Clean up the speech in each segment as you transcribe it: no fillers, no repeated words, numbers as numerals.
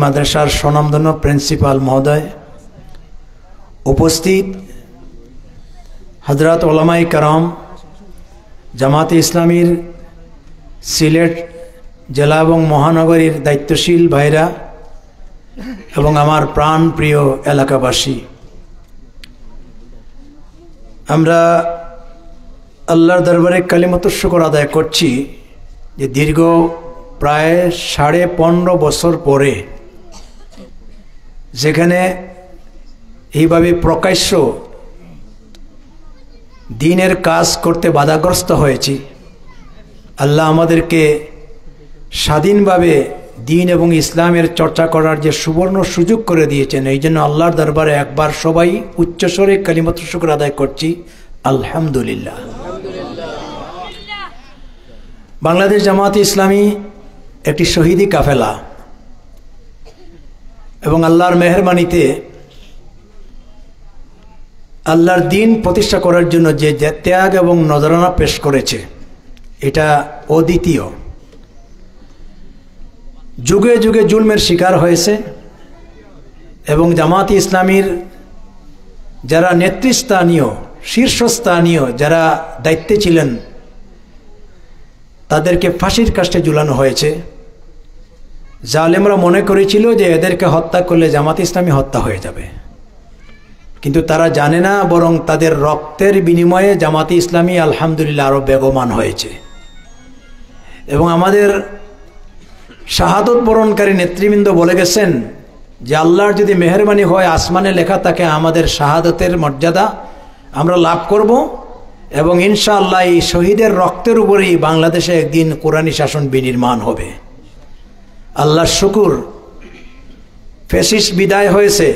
মাদ্রাসার স্বনামধন্য প্রিন্সিপাল মহোদয়, উপস্থিত হযরত উলামায়ে কেরাম, জামাতে ইসলামীর সিলেট জেলা এবং মহানগরীর দায়িত্বশীল ভাইরা এবং আমার প্রাণ প্রিয় এলাকাবাসী, আমরা আল্লাহর দরবারে কালিমাতুশ শুকর আদায় করছি যে দীর্ঘ প্রায় 15.5 বছর পরে যেখানে এইভাবে প্রকাশ্য দ্বীনের কাজ করতে বাধাগ্রস্ত হয়েছি, আল্লাহ আমাদেরকে স্বাধীনভাবে দ্বীন এবং ইসলামের চর্চা করার যে সুবর্ণ সুযোগ করে দিয়েছেন, এই জন্য আল্লাহর দরবারে একবার সবাই উচ্চস্বরে কালিমাতুশ শুকর আদায় করছি, আলহামদুলিল্লাহ। বাংলাদেশ জামাতে ইসলামী একটি শহীদি কাফেলা এবং আল্লাহর মেহেরবানিতে আল্লাহর দ্বীন প্রতিষ্ঠা করার জন্য যে ত্যাগ এবং নজরানা পেশ করেছে এটা অদ্বিতীয়। যুগে যুগে জুলমের শিকার হয়েছে এবং জামাতে ইসলামীর যারা নেতৃস্থানীয় শীর্ষস্থানীয় যারা দায়িত্বে ছিলেন তাদেরকে ফাঁসির কাস্টে ঝুলানো হয়েছে। জালেমরা মনে করেছিল যে এদেরকে হত্যা করলে জামাতে ইসলামী হত্যা হয়ে যাবে, কিন্তু তারা জানে না বরং তাদের রক্তের বিনিময়ে জামাতে ইসলামী আলহামদুলিল্লাহ আরো বেগমান হয়েছে। এবং আমাদের শাহাদত বরণকারী নেতৃবৃন্দ বলে গেছেন যে আল্লাহর যদি মেহেরবানি হয় আসমানে লেখা থাকে আমাদের শাহাদতের মর্যাদা আমরা লাভ করব এবং ইনশাআল্লাহ এই শহীদের রক্তের উপরেই বাংলাদেশে একদিন কোরআনী শাসন বিনির্মাণ হবে। আল্লাহর শুকুর, ফ্যাসিস্ট বিদায় হয়েছে।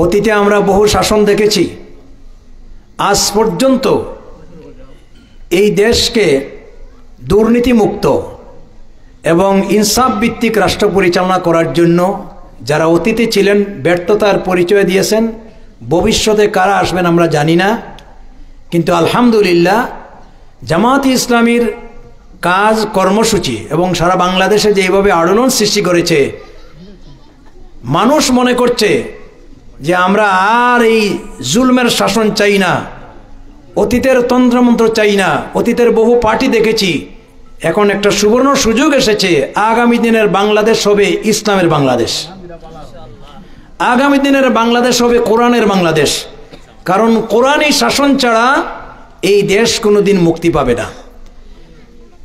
অতীতে আমরা বহু শাসন দেখেছি, আজ পর্যন্ত এই দেশকে দুর্নীতিমুক্ত এবং ইনসাফ ভিত্তিক রাষ্ট্র পরিচালনা করার জন্য যারা অতীতে ছিলেন ব্যর্থতার পরিচয় দিয়েছেন, ভবিষ্যতে কারা আসবেন আমরা জানি না, কিন্তু আলহামদুলিল্লাহ জামাতে ইসলামীর কাজ কর্মসূচি এবং সারা বাংলাদেশে যেভাবে আলোড়ন সৃষ্টি করেছে, মানুষ মনে করছে যে আমরা আর এই জুলমের শাসন চাই না, অতীতের তন্ত্রমন্ত্র চাই না, অতীতের বহু পার্টি দেখেছি। এখন একটা সুবর্ণ সুযোগ এসেছে, আগামী দিনের বাংলাদেশ হবে ইসলামের বাংলাদেশ, আগামী দিনের বাংলাদেশ হবে কোরআনের বাংলাদেশ। কারণ কোরআনী শাসন ছাড়া এই দেশ কোনোদিন মুক্তি পাবে না।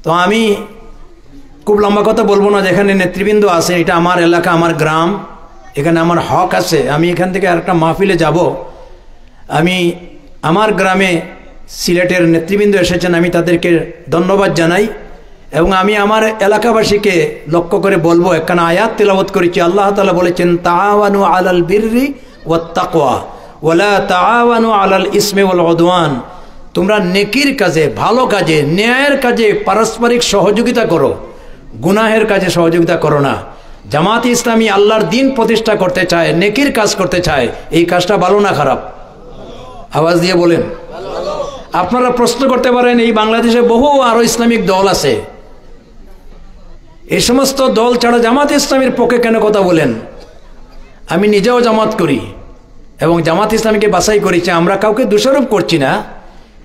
তো আমি খুব লম্বা কথা বলবো না, যেখানে নেতৃবৃন্দ আছে, এটা আমার এলাকা, আমার গ্রাম, এখানে আমার হক আছে। আমি এখান থেকে আরেকটা মাহফিলে যাব, আমি আমার গ্রামে সিলেটের নেতৃবৃন্দ এসেছেন, আমি তাদেরকে ধন্যবাদ জানাই এবং আমি আমার এলাকাবাসীকে লক্ষ্য করে বলবো, একখানা আয়াত তেলাওয়াত করেছি। আল্লাহ তাআলা বলেছেন, তাআওয়ানু আলাল বিররি ওয়াত তাকওয়া ওয়ালা তাআওয়ানু আলাল ইসমি ওয়াল উদওয়ান। তোমরা নেকির কাজে, ভালো কাজে, ন্যায়ের কাজে পারস্পরিক সহযোগিতা করো, গুনাহের কাজে সহযোগিতা করো না। জামাতে ইসলামী আল্লাহর দ্বীন প্রতিষ্ঠা করতে চায়, নেকির কাজ করতে চায়, এই কাজটা ভালো না খারাপ? আওয়াজ দিয়ে বলেন। আপনারা প্রশ্ন করতে পারেন, এই বাংলাদেশে বহু আরো ইসলামিক দল আছে, এই সমস্ত দল ছাড়া জামাতে ইসলামীর পক্ষে কেন কথা বলেন? আমি নিজেও জামাত করি এবং জামাতে ইসলামীকে বাছাই করেছি, আমরা কাউকে দোষারোপ করছি না,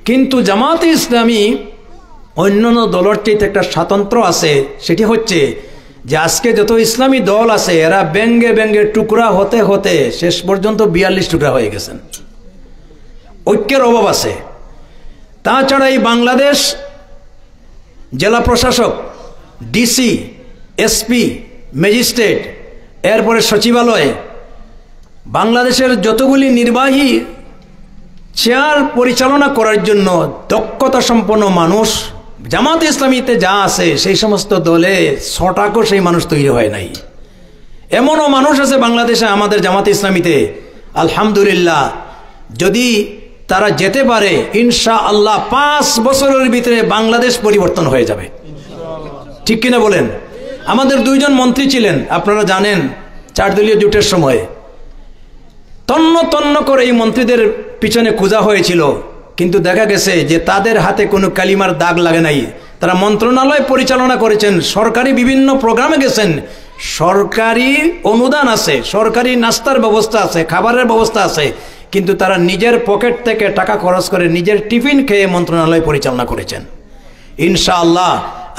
কিন্তু জামাতে ইসলামী অন্যান্য দলের চাইতে একটা স্বাতন্ত্র আছে। সেটি হচ্ছে যে আজকে যত ইসলামী দল আছে এরা ব্যঙ্গে ব্যঙ্গে টুকরা হতে হতে শেষ পর্যন্ত 42 টুকরা হয়ে গেছেন। ঐক্যের অভাব আছে। তাছাড়া এই বাংলাদেশ জেলা প্রশাসক, ডিসি, এসপি, ম্যাজিস্ট্রেট, এরপরে সচিবালয়, বাংলাদেশের যতগুলি নির্বাহী চেয়ার পরিচালনা করার জন্য দক্ষতা সম্পন্ন মানুষ জামাতে ইসলামীতে যা আছে সেই সমস্ত দলে 6টাকও সেই মানুষ তৈরি হয় নাই। এমনও মানুষ আছে বাংলাদেশে আমাদের জামাতে ইসলামীতে, আলহামদুলিল্লাহ, যদি তারা যেতে পারে ইনশাআল্লাহ 5 বছরের ভিতরে বাংলাদেশ পরিবর্তন হয়ে যাবে। ঠিক কিনা বলেন? আমাদের 2 জন মন্ত্রী ছিলেন, আপনারা জানেন, 4 দলীয় জোটের সময় তন্ন তন্ন করে এই মন্ত্রীদের পিছনে খোঁজা হয়েছিল, কিন্তু দেখা গেছে যে তাদের হাতে কোনো কালিমার দাগ লাগে নাই। তারা মন্ত্রণালয় পরিচালনা করেছেন, সরকারি বিভিন্ন প্রোগ্রামে গেছেন, সরকারি অনুদান আছে, সরকারি নাস্তার ব্যবস্থা আছে, খাবারের ব্যবস্থা আছে, কিন্তু তারা নিজের পকেট থেকে টাকা খরচ করে নিজের টিফিন খেয়ে মন্ত্রণালয় পরিচালনা করেছেন। ইনশাআল্লাহ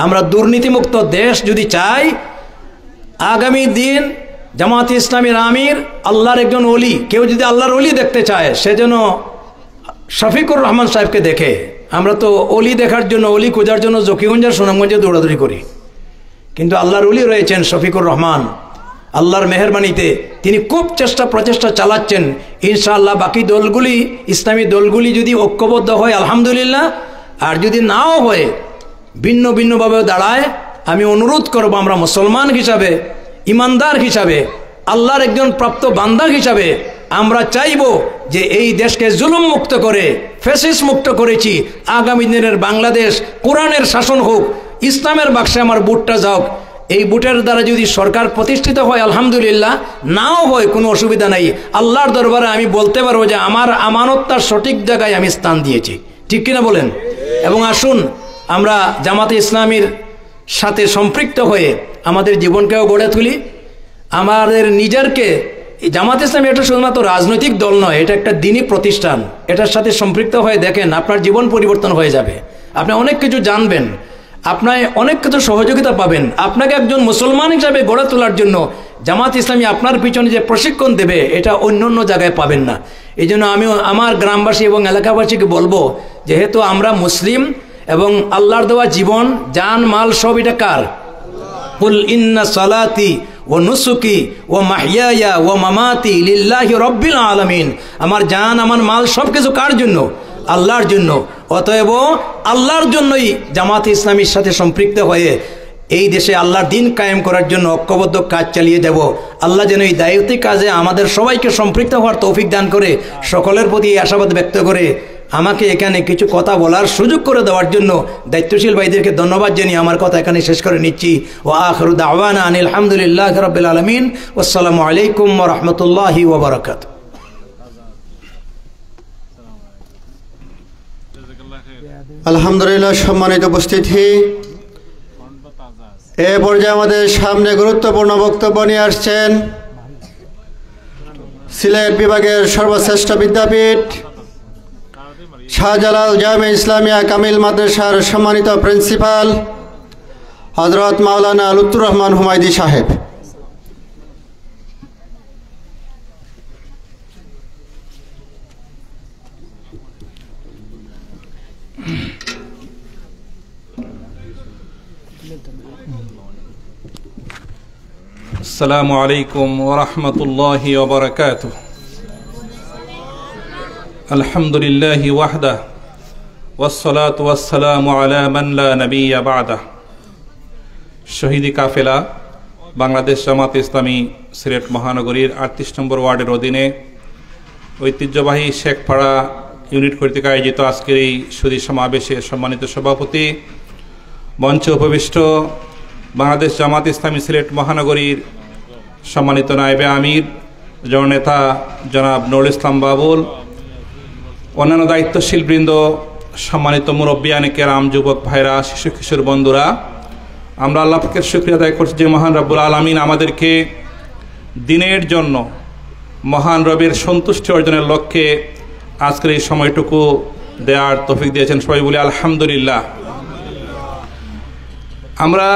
আমরা দুর্নীতিমুক্ত দেশ যদি চাই, আগামী দিন জামাত ইসলামীর আমির আল্লাহর একজন ওলি, কেউ যদি আল্লাহর ওলি দেখতে চায় সেজন্য শফিকুর রহমান সাহেবকে দেখে। আমরা তো ওলি দেখার জন্য, ওলি খোঁজার জন্য জকিগঞ্জের সুনামগঞ্জে দৌড়াদৌড়ি করি, কিন্তু আল্লাহর ওলি রয়েছেন শফিকুর রহমান। আল্লাহর মেহেরবানিতে তিনি খুব প্রচেষ্টা চালাচ্ছেন। ইনশাআল্লাহ বাকি দলগুলি, ইসলামী দলগুলি যদি ঐক্যবদ্ধ হয় আলহামদুলিল্লাহ, আর যদি নাও হয় ভিন্ন ভিন্নভাবে দাঁড়ায়, আমি অনুরোধ করব আমরা মুসলমান হিসাবে, ইমানদার হিসাবে, আল্লাহর একজন প্রাপ্ত বান্দা হিসাবে আমরা চাইব যে এই দেশকে জুলুম মুক্ত করে, ফ্যাসিস্ট মুক্ত করেছি, আগামী দিনের বাংলাদেশ কোরআনের শাসন হোক, ইসলামের বাক্সে আমার বুটটা যাওক। এই বুটের দ্বারা যদি সরকার প্রতিষ্ঠিত হয় আলহামদুলিল্লাহ, নাও হয় কোনো অসুবিধা নাই। আল্লাহর দরবারে আমি বলতে পারবো যে আমার আমানতটার সঠিক জায়গায় আমি স্থান দিয়েছি, ঠিক কিনা বলেন? এবং আসুন আমরা জামাতে ইসলামীর সাথে সম্পৃক্ত হয়ে আমাদের জীবনকেও গড়ে তুলি। আমাদের নিজেরকে, জামাত ইসলামী এটা শুধুমাত্র রাজনৈতিক দল নয়, এটা একটা দ্বীনি প্রতিষ্ঠান। এটার সাথে সম্পৃক্ত হয়ে দেখেন আপনার জীবন পরিবর্তন হয়ে যাবে, আপনি অনেক কিছু জানবেন, আপনার অনেক কিছু সহযোগিতা পাবেন। আপনাকে একজন মুসলমান হিসাবে গড়ে তোলার জন্য জামাত ইসলামী আপনার পিছনে যে প্রশিক্ষণ দেবে, এটা অন্য অন্য জায়গায় পাবেন না। এই জন্য আমি আমার গ্রামবাসী এবং এলাকাবাসীকে বলবো, যেহেতু আমরা মুসলিম এবং আল্লাহর দেওয়া জীবন, জান মাল সব এটা কার? কুল ইন্না সালাতি ও নুসুকি ও মাহিয়ায়া ও মামাতি লিল্লাহি রব্বিল আলামিন। আমার জান, আমার মাল সব কিছু কার জন্য? আল্লাহর জন্য। অতএব আল্লাহর জন্যই জামাত ইসলামীর সাথে সম্পৃক্ত হয়ে এই দেশে আল্লাহর দিন কায়েম করার জন্য ঐক্যবদ্ধ কাজ চালিয়ে যাব। আল্লাহ যেন এই দায়িত্বিক কাজে আমাদের সবাইকে সম্পৃক্ত হওয়ার তৌফিক দান করে, সকলের প্রতি আশাবাদ ব্যক্ত করে আমাকে এখানে কিছু কথা বলার সুযোগ করে দেওয়ার জন্য দায়িত্বশীল ভাইদেরকে ধন্যবাদ জানিয়ে আমার কথা এখানে শেষ করে নিচ্ছি। ও আখিরু দাওয়ানা আনিল হামদুলিল্লাহি রাব্বিল আলামিন। আসসালামু আলাইকুম ওয়া রাহমাতুল্লাহি ওয়া বারাকাতুহু। আলহামদুলিল্লাহ। সম্মানিত উপস্থিতি, এ পর্যায়ে আমাদের সামনে গুরুত্বপূর্ণ বক্তব্য নিয়ে আসছেন সিলেট বিভাগের সর্বশ্রেষ্ঠ বিদ্যাপীঠ শাহজালাল জামে ইসলামিয়া কামিল মাদ্রাসার সম্মানিত প্রিন্সিপাল হযরত মাওলানা লুৎফুর রহমান হুমায়দি সাহেব। আসসালামু আলাইকুম ওয়া রাহমাতুল্লাহি ওয়া বারাকাতুহু। আলহামদুলিল্লাহি ওয়াহদাহু ওয়াসসালাতু ওয়াসসালামু আলা মান লা নাবিয়্যা বা'দাহু। শহীদি কাফেলা বাংলাদেশ জামাত ইসলামী সিলেট মহানগরীর 38 নম্বর ওয়ার্ডের অধীনে ঐতিহ্যবাহী শেখপাড়া ইউনিট কর্তৃক আয়োজিত আজকের এই সুধী সমাবেশের সম্মানিত সভাপতি, মঞ্চে উপবিষ্ট বাংলাদেশ জামাত ইসলামী সিলেট মহানগরীর সম্মানিত নায়েবে আমির জননেতা জনাব নুরুল ইসলাম বাবুল, অন্যান্য দায়িত্বশীল বৃন্দ, সম্মানিত মুরব্বিয়ানে কেরাম, যুবক ভাইরা, শিশু কিশোর বন্ধুরা, আমরা আল্লাহ পাকের শুকরিয়া আদায় করছি যে মহান রব্বুল আলামিন আমাদেরকে দিনের জন্য মহান রবের সন্তুষ্টি অর্জনের লক্ষ্যে আজকের এই সময়টুকু দেওয়ার তৌফিক দিয়েছেন। সবাই বলি আলহামদুলিল্লাহ। আমরা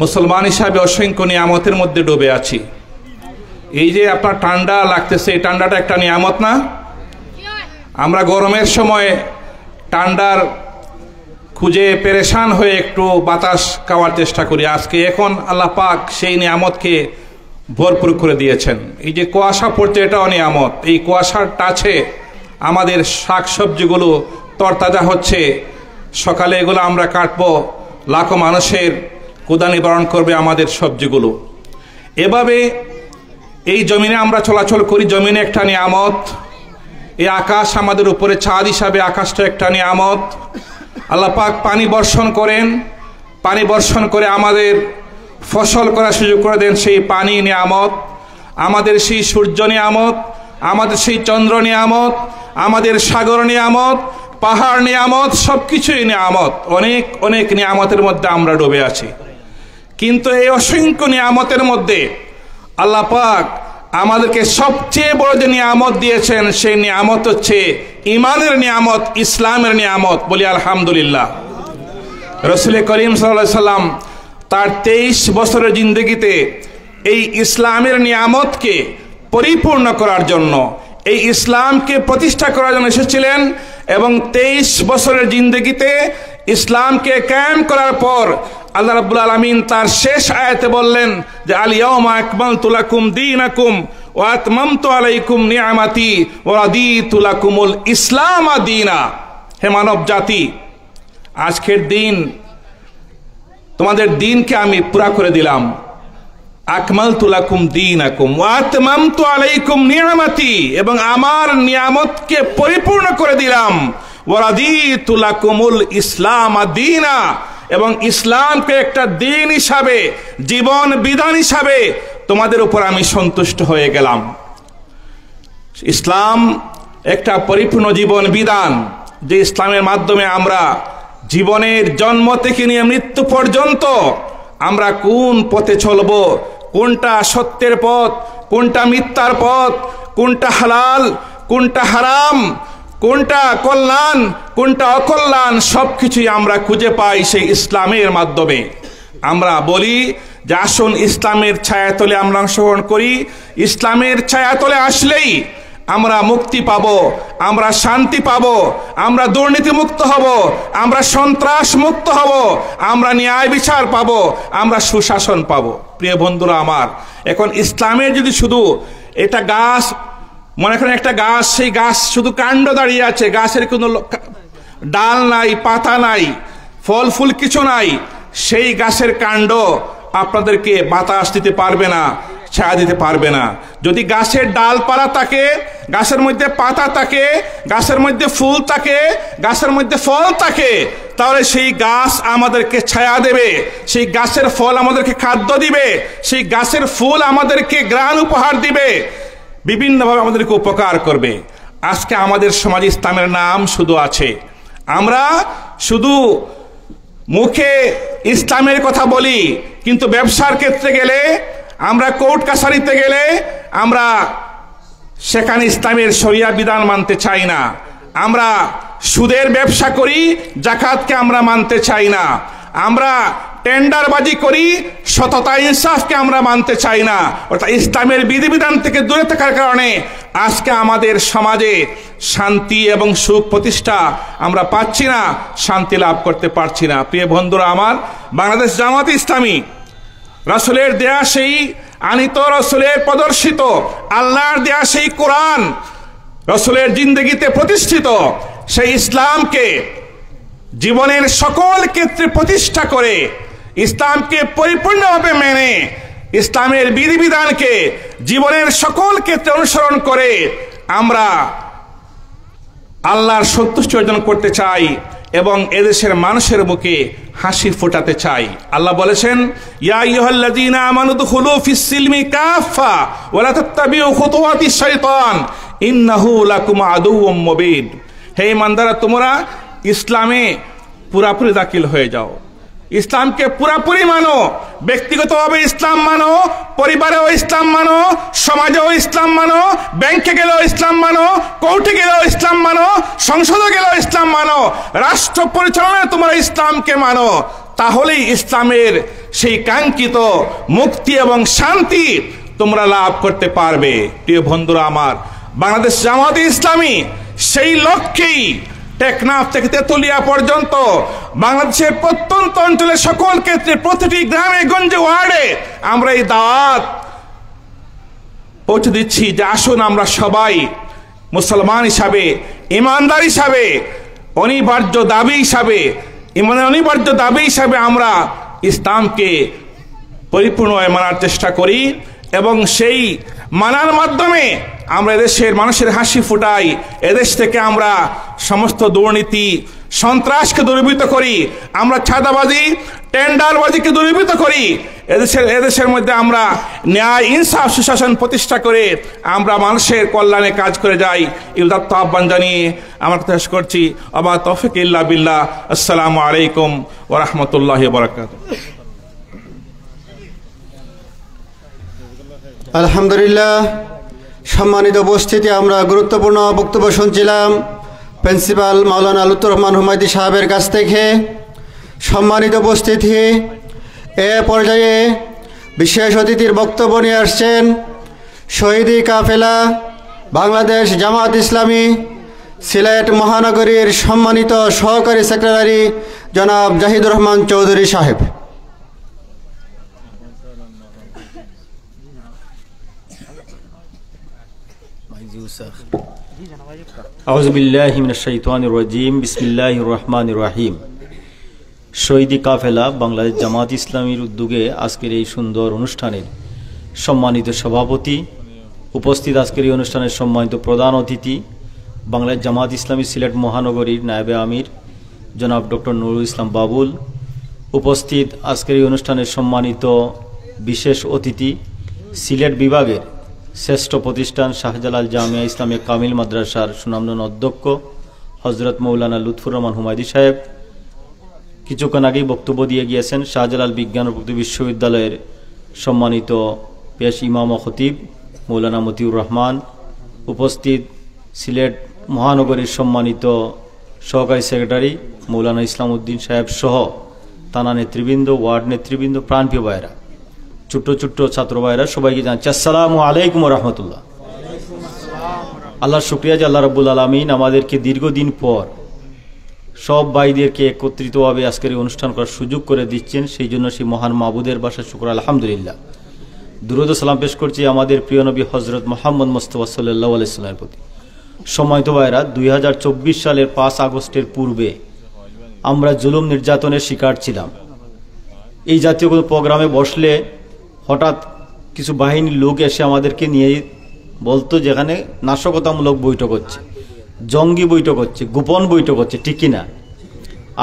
মুসলমান হিসাবে অসংখ্য নিয়ামতের মধ্যে ডুবে আছি। এই যে আপনার ঠান্ডা লাগতেছে, এই ঠান্ডাটা একটা নিয়ামত না? আমরা গরমের সময় ঠান্ডার খুঁজে পেরেশান হয়ে একটু বাতাস খাওয়ার চেষ্টা করি। আজকে এখন আল্লাহ পাক সেই নিয়ামতকে ভরপুর করে দিয়েছেন। এই যে কুয়াশা পড়ছে, এটাও নিয়ামত। এই কুয়াশার টাচে আমাদের শাকসবজিগুলো তরতাজা হচ্ছে। সকালে এগুলো আমরা কাটবো, লাখো মানুষের ক্ষুধা নিবারণ করবে আমাদের সবজিগুলো। এভাবে এই জমিনে আমরা চলাচল করি, জমিনে একটা নিয়ামত। এই আকাশ আমাদের উপরে ছাদ হিসাবে, আকাশটা একটা নিয়ামত। আল্লাহ পাক পানি বর্ষণ করেন, পানি বর্ষণ করে আমাদের ফসল করার সুযোগ করে দেন, সেই পানি নিয়ামত। আমাদের সেই সূর্য নিয়ামত, আমাদের সেই চন্দ্র নিয়ামত, আমাদের সাগর নিয়ামত, পাহাড় নিয়ামত, সব কিছুই নিয়ামত। অনেক অনেক নিয়ামতের মধ্যে আমরা ডুবে আছি। কিন্তু এই অসংখ্য নিয়ামতের মধ্যে আল্লাহ পাক আমাদেরকে সবচেয়ে বড় যে নিয়ামত দিয়েছেন সেই নিয়ামত হচ্ছে ঈমানের নিয়ামত, ইসলামের নিয়ামত। বলি আলহামদুলিল্লাহ। রাসূল করিম সাল্লাল্লাহু আলাইহি সাল্লাম তার 23 বছরের জিন্দেগিতে এই ইসলামের নিয়ামতকে পরিপূর্ণ করার জন্য, এই ইসলামকে প্রতিষ্ঠা করার জন্য এসেছিলেন এবং 23 বছরের জিন্দেগিতে ইসলামকে কায়েম করার পর আল্লাহ রাব্বুল আলামিন তার শেষ আয়াতে বললেন যে আল ইয়াউমা আকমালতু লাকুম দীনাকুম ওয়া আতমামতু আলাইকুম নি'মাতি ওয়া রাদিতু লাকুমুল ইসলাম দীনা। হে মানব জাতি, আজকের দিন তোমাদের দিনকে আমি পুরা করে দিলাম। আকমালতু লাকুম দীনাকুম ওয়া আতমামতু আলাইকুম নি'মাতি, এবং আমার নিয়ামতকে পরিপূর্ণ করে দিলাম। ওয়া রাদিতু লাকুমুল ইসলাম দীনা, এবং ইসলামকে একটা দিন হিসাবে, জীবন বিধান হিসাবে তোমাদের উপর আমি সন্তুষ্ট হয়ে গেলাম। ইসলাম একটা পরিপূর্ণ জীবন বিধান, যে ইসলামের মাধ্যমে আমরা জীবনের জন্ম থেকে নিয়ে মৃত্যু পর্যন্ত আমরা কোন পথে চলব, কোনটা সত্যের পথ, কোনটা মিথ্যার পথ, কোনটা হালাল, কোনটা হারাম, কোনটা কল্যাণ, কোনটা অকল্যাণ, সবকিছুই আমরা খুঁজে পাই সেই ইসলামের মাধ্যমে। আমরা বলি যে আসুন ইসলামের ছায়াতলে আমরা অংশগ্রহণ করি। ইসলামের ছায়াতলে আসলেই আমরা মুক্তি পাবো, আমরা শান্তি পাবো, আমরা দুর্নীতি মুক্ত হব, আমরা সন্ত্রাস মুক্ত হব, আমরা ন্যায় বিচার পাবো, আমরা সুশাসন পাবো। প্রিয় বন্ধুরা আমার, এখন ইসলামের যদি শুধু এটা গাছ, মনে করেন একটা গাছ, সেই গাছ শুধু কাণ্ড দাঁড়িয়ে আছে, গাছের কোনো ডাল নাই, পাতা নাই, ফল ফুল কিছু নাই, সেই গাছের কাণ্ড আপনাদেরকে বাতাস দিতে পারবে না, ছায়া দিতে পারবে না। যদি গাছের ডালপালা থাকে, গাছের মধ্যে পাতা থাকে, গাছের মধ্যে ফুল থাকে, গাছের মধ্যে ফল থাকে, তাহলে সেই গাছ আমাদেরকে ছায়া দেবে, সেই গাছের ফল আমাদেরকে খাদ্য দিবে, সেই গাছের ফুল আমাদেরকে ঘ্রাণ উপহার দিবে, বিভিন্নভাবে আমাদেরকে উপকার করবে। আজকে আমাদের সমাজে ইসলামের নাম শুধু আছে, আমরা শুধু মুখে ইসলামের কথা বলি, কিন্তু ব্যবসার ক্ষেত্রে গেলে, আমরা কোর্ট কাছারিতে গেলে আমরা সেখানে ইসলামের শরিয়া বিধান মানতে চাই না। আমরা সুদের ব্যবসা করি, যাকাতকে আমরা মানতে চাই না। আমরা টেন্ডারবাজি করি, সততা ইনসাফকে আমরা মানতে চাই না। অর্থাৎ ইসলামের বিধিবিধান থেকে দূরে থাকার কারণে আজকে আমাদের সমাজে শান্তি এবং সুখ প্রতিষ্ঠা আমরা পাচ্ছি না, শান্তি লাভ করতে পারছি না। প্রিয় বন্ধুরা আমার, বাংলাদেশ জামাত ইসলামী রাসূলের দেয়া সেই আনিত, রাসূলের প্রদর্শিত, আল্লাহর দেয়া সেই কোরআন, রাসূলের জিন্দেগিতে প্রতিষ্ঠিত সেই ইসলামকে জীবনের সকল ক্ষেত্রে প্রতিষ্ঠা করে, ইসলামকে পরিপূর্ণভাবে মেনে, ইসলামের বিধিবিধানকে জীবনের সকল ক্ষেত্রে অনুসরণ করে আমরা আল্লাহর সন্তুষ্টি অর্জন করতে চাই এবং এদেশের মানুষের মুখে হাসি ফোটাতে চাই। আল্লাহ বলেছেন, ইয়া আইয়ুহাল্লাযীনা আমানু দুখুলু ফিস সিলমি কাফা ওয়া লা তাত্তাবিউ খুতুওয়াতিশ শাইতান ইন্নাহু লাকুম আদুউম মুবিন। হে ঈমানদাররা, তোমরা ইসলামে পুরাপুরি দাখিল হয়ে যাও, ইসলামকে পুরাপুরি মানো, ব্যক্তিগতভাবে ইসলাম মানো, পরিবারেও ইসলাম মানো, সমাজেও ইসলাম মানো, ব্যাংকে গেলেও ইসলাম মানো, কোর্টে গেলেও ইসলাম মানো, সংসদে গেলেও ইসলাম মানো, রাষ্ট্র পরিচালনায় তোমরা ইসলামকে মানো, তাহলেই ইসলামের সেই কাঙ্ক্ষিত মুক্তি এবং শান্তি তোমরা লাভ করতে পারবে। প্রিয় বন্ধুরা আমার, বাংলাদেশ জামাত ইসলামী সেই লক্ষ্যেই টেকনাফ থেকে তেতুলিয়া পর্যন্ত বাংলাদেশের প্রত্যন্ত অঞ্চলের সকল ক্ষেত্রে, প্রতিটি গ্রামে গঞ্জে ওয়ার্ডে আমরা এই দাওয়াত পৌঁছে দিচ্ছি যে আসুন আমরা সবাই মুসলমান হিসাবে, ইমানদার হিসাবে, অনিবার্য দাবি হিসাবে, ইমানের অনিবার্য দাবি হিসাবে আমরা ইসলামকে পরিপূর্ণভাবে মানার চেষ্টা করি এবং সেই মানার মাধ্যমে আমরা এদেশের মানুষের হাসি ফুটাই, এদেশ থেকে আমরা সমস্ত দুর্নীতি সন্ত্রাসকে দূরীভূত করি, আমরা চাঁদাবাজি টেন্ডারবাজিকে দূরীভূত করি, এদেশের মধ্যে আমরা ন্যায় ইনসাফ সুশাসন প্রতিষ্ঠা করে আমরা মানুষের কল্যাণে কাজ করে যাই। ইউদাত্ত আহ্বান জানিয়ে আমার কথা শেষ করছি। আমা তৌফিক ইল্লা বিল্লাহ। আসসালামু আলাইকুম ওয়া রাহমাতুল্লাহি ওয়া বারাকাতুহু। আলহামদুলিল্লাহ। সম্মানিত উপস্থিতি, আমরা গুরুত্বপূর্ণ বক্তব্য শুনছিলাম প্রিন্সিপাল মাওলানা লুৎফুর রহমান হুমায়দী সাহেবের কাছ থেকে। সম্মানিত উপস্থিতি, এ পর্যায়ে বিশেষ অতিথির বক্তব্য নিয়ে আসছেন শহীদি কাফেলা বাংলাদেশ জামাত ইসলামী সিলেট মহানগরীর সম্মানিত সহকারী সেক্রেটারি জনাব জাহিদুর রহমান চৌধুরী সাহেব। আউযু বিল্লাহি মিনাশ শাইতানির রাজিম। বিসমিল্লাহির রহমানির রহিম। শহীদি কাফেলা বাংলাদেশ জামাত ইসলামীর উদ্যোগে আজকের এই সুন্দর অনুষ্ঠানের সম্মানিত সভাপতি, উপস্থিত আজকের এই অনুষ্ঠানের সম্মানিত প্রধান অতিথি, বাংলাদেশ জামাত ইসলামী সিলেট মহানগরীর নায়েবে আমির জনাব ডক্টর নুরুল ইসলাম বাবুল, উপস্থিত আজকের এই অনুষ্ঠানের সম্মানিত বিশেষ অতিথি, সিলেট বিভাগের শ্রেষ্ঠ প্রতিষ্ঠান শাহজালাল জামিয়া ইসলামিয়া কামিল মাদ্রাসার সুনামধন্য অধ্যক্ষ হজরত মৌলানা লুৎফুর রহমান হুমায়দী সাহেব, কিছুক্ষণ আগেই বক্তব্য দিয়ে গিয়েছেন শাহজালাল বিজ্ঞান ও প্রযুক্তি বিশ্ববিদ্যালয়ের সম্মানিত পেশ ইমাম ও খতিব মৌলানা মতিউর রহমান, উপস্থিত সিলেট মহানগরীর সম্মানিত সহকারী সেক্রেটারি মৌলানা ইসলাম উদ্দিন সাহেব সহ থানা নেতৃবৃন্দ, ওয়ার্ড নেতৃবৃন্দ, প্রাণপ্রিয় ভাইরা, ছোট্ট ছোট্ট ছাত্র ভাইরা, সবাইকে জানাচ্ছি আসসালামু আলাইকুম রহমতুল্লাহ। আল্লাহর শুকরিয়া যে আল্লাহ রাব্বুল আলামিন আমাদেরকে দীর্ঘদিন পর সব ভাইদেরকে একত্রিতভাবে আজকের এই অনুষ্ঠান করার সুযোগ করে দিচ্ছেন, সেই জন্য সেই মহান মাবুদের বাসায় শুকর আলহামদুলিল্লাহ। দুরূদ ও সালাম পেশ করছি আমাদের প্রিয় নবী হজরত মুহাম্মদ মুস্তাফা সাল্লাল্লাহু আলাইহি ওয়াসাল্লামের প্রতি। সম্মানিত ভাইরা, 2024 সালের 5 আগস্টের পূর্বে আমরা জুলুম নির্যাতনের শিকার ছিলাম। এই জাতীয় কোনো প্রোগ্রামে বসলে হঠাৎ কিছু বাহিনীর লোক এসে আমাদেরকে নিয়ে বলতো যেখানে নাশকতামূলক বৈঠক হচ্ছে, জঙ্গি বৈঠক হচ্ছে, গোপন বৈঠক হচ্ছে, ঠিক কিনা?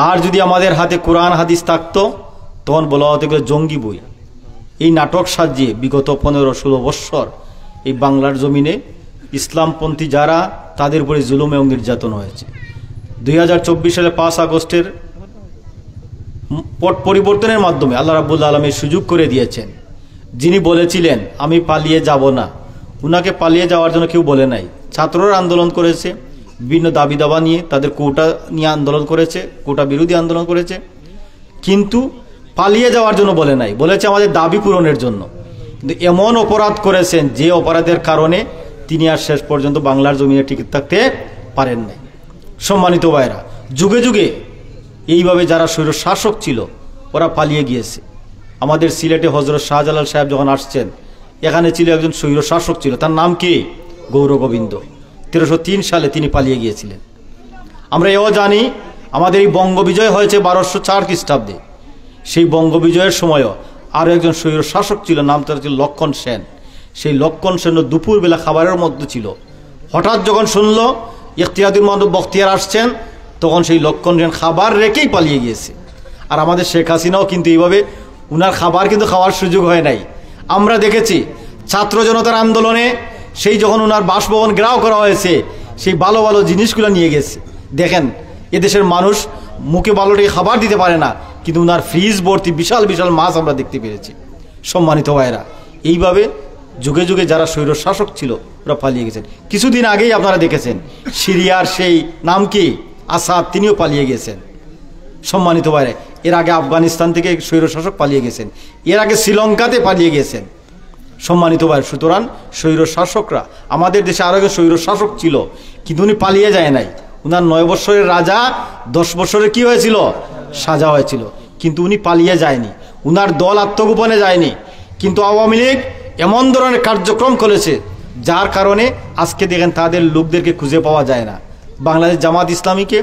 আর যদি আমাদের হাতে কোরআন হাদিস থাকতো তখন বলা হতো এগুলো জঙ্গি বই। এই নাটক সাজিয়ে বিগত 15-16 বৎসর এই বাংলার জমিনে ইসলামপন্থী যারা, তাদের উপরে জুলুম এবং নির্যাতন হয়েছে। 2024 সালে 5 আগস্টের পট পরিবর্তনের মাধ্যমে আল্লাহ রাব্বুল আলামিন সুযোগ করে দিয়েছেন। যিনি বলেছিলেন আমি পালিয়ে যাব না, উনাকে পালিয়ে যাওয়ার জন্য কেউ বলে নাই। ছাত্ররা আন্দোলন করেছে, বিভিন্ন দাবি দাবা নিয়ে, তাদের কোটা নিয়ে আন্দোলন করেছে, কোটা বিরোধী আন্দোলন করেছে, কিন্তু পালিয়ে যাওয়ার জন্য বলে নাই, বলেছে আমাদের দাবি পূরণের জন্য। কিন্তু এমন অপরাধ করেছেন যে অপরাধের কারণে তিনি আর শেষ পর্যন্ত বাংলার জমিনে টিকে থাকতে পারেন নাই। সম্মানিত ভাইরা, যুগে যুগে এইভাবে যারা স্বৈর শাসক ছিল ওরা পালিয়ে গিয়েছে। আমাদের সিলেটে হজরত শাহজালাল সাহেব যখন আসছেন, এখানে ছিল একজন স্বৈর শাসক ছিল, তার নাম কি? গৌরগোবিন্দ। 1303 সালে তিনি পালিয়ে গিয়েছিলেন। আমরা এও জানি আমাদের এই বঙ্গবিজয় হয়েছে 1204 খ্রিস্টাব্দে। সেই বঙ্গবিজয়ের সময়ও আরও একজন স্বৈর শাসক ছিল, নাম তার ছিল লক্ষণ সেন। সেই লক্ষণ সেন দুপুরবেলা খাবারের মধ্যে ছিল, হঠাৎ যখন শুনল ইখতিয়ারুদ্দিন মোহাম্মদ বখতিয়ার আসছেন, তখন সেই লক্ষণ সেন খাবার রেখেই পালিয়ে গিয়েছে। আর আমাদের শেখ হাসিনাও কিন্তু এইভাবে, উনার খাবার কিন্তু খাওয়ার সুযোগ হয় নাই। আমরা দেখেছি ছাত্র জনতার আন্দোলনে সেই যখন উনার বাসভবন ঘেরাও করা হয়েছে, সেই ভালো ভালো জিনিসগুলো নিয়ে গেছে। দেখেন, এদেশের মানুষ মুখে ভালোটাকে খাবার দিতে পারে না, কিন্তু উনার ফ্রিজ ভর্তি বিশাল বিশাল মাছ আমরা দেখতে পেরেছি। সম্মানিত ভাইরা, এইভাবে যুগে যুগে যারা স্বৈর শাসক ছিল ওরা পালিয়ে গেছেন। কিছুদিন আগেই আপনারা দেখেছেন সিরিয়ার সেই নাম কি, আসাদ, তিনিও পালিয়ে গেছেন। সম্মানিত ভাইরা, এর আগে আফগানিস্তান থেকে স্বৈর শাসক পালিয়ে গেছেন, এর আগে শ্রীলঙ্কাতে পালিয়ে গেছেন। সম্মানিত ভাই, সুতরাং স্বৈর শাসকরা, আমাদের দেশে আরো একজন স্বৈর শাসক ছিল, কিন্তু উনি পালিয়ে যায় নাই। উনার 9 বৎসরের রাজা 10 বৎসরের কি হয়েছিল? সাজা হয়েছিল, কিন্তু উনি পালিয়ে যায়নি। উনার দল আত্মগোপনে যায়নি, কিন্তু আওয়ামী লীগ এমন ধরনের কার্যক্রম করেছে যার কারণে আজকে দেখেন তাদের লোকদেরকে খুঁজে পাওয়া যায় না। বাংলাদেশ জামাত ইসলামীকে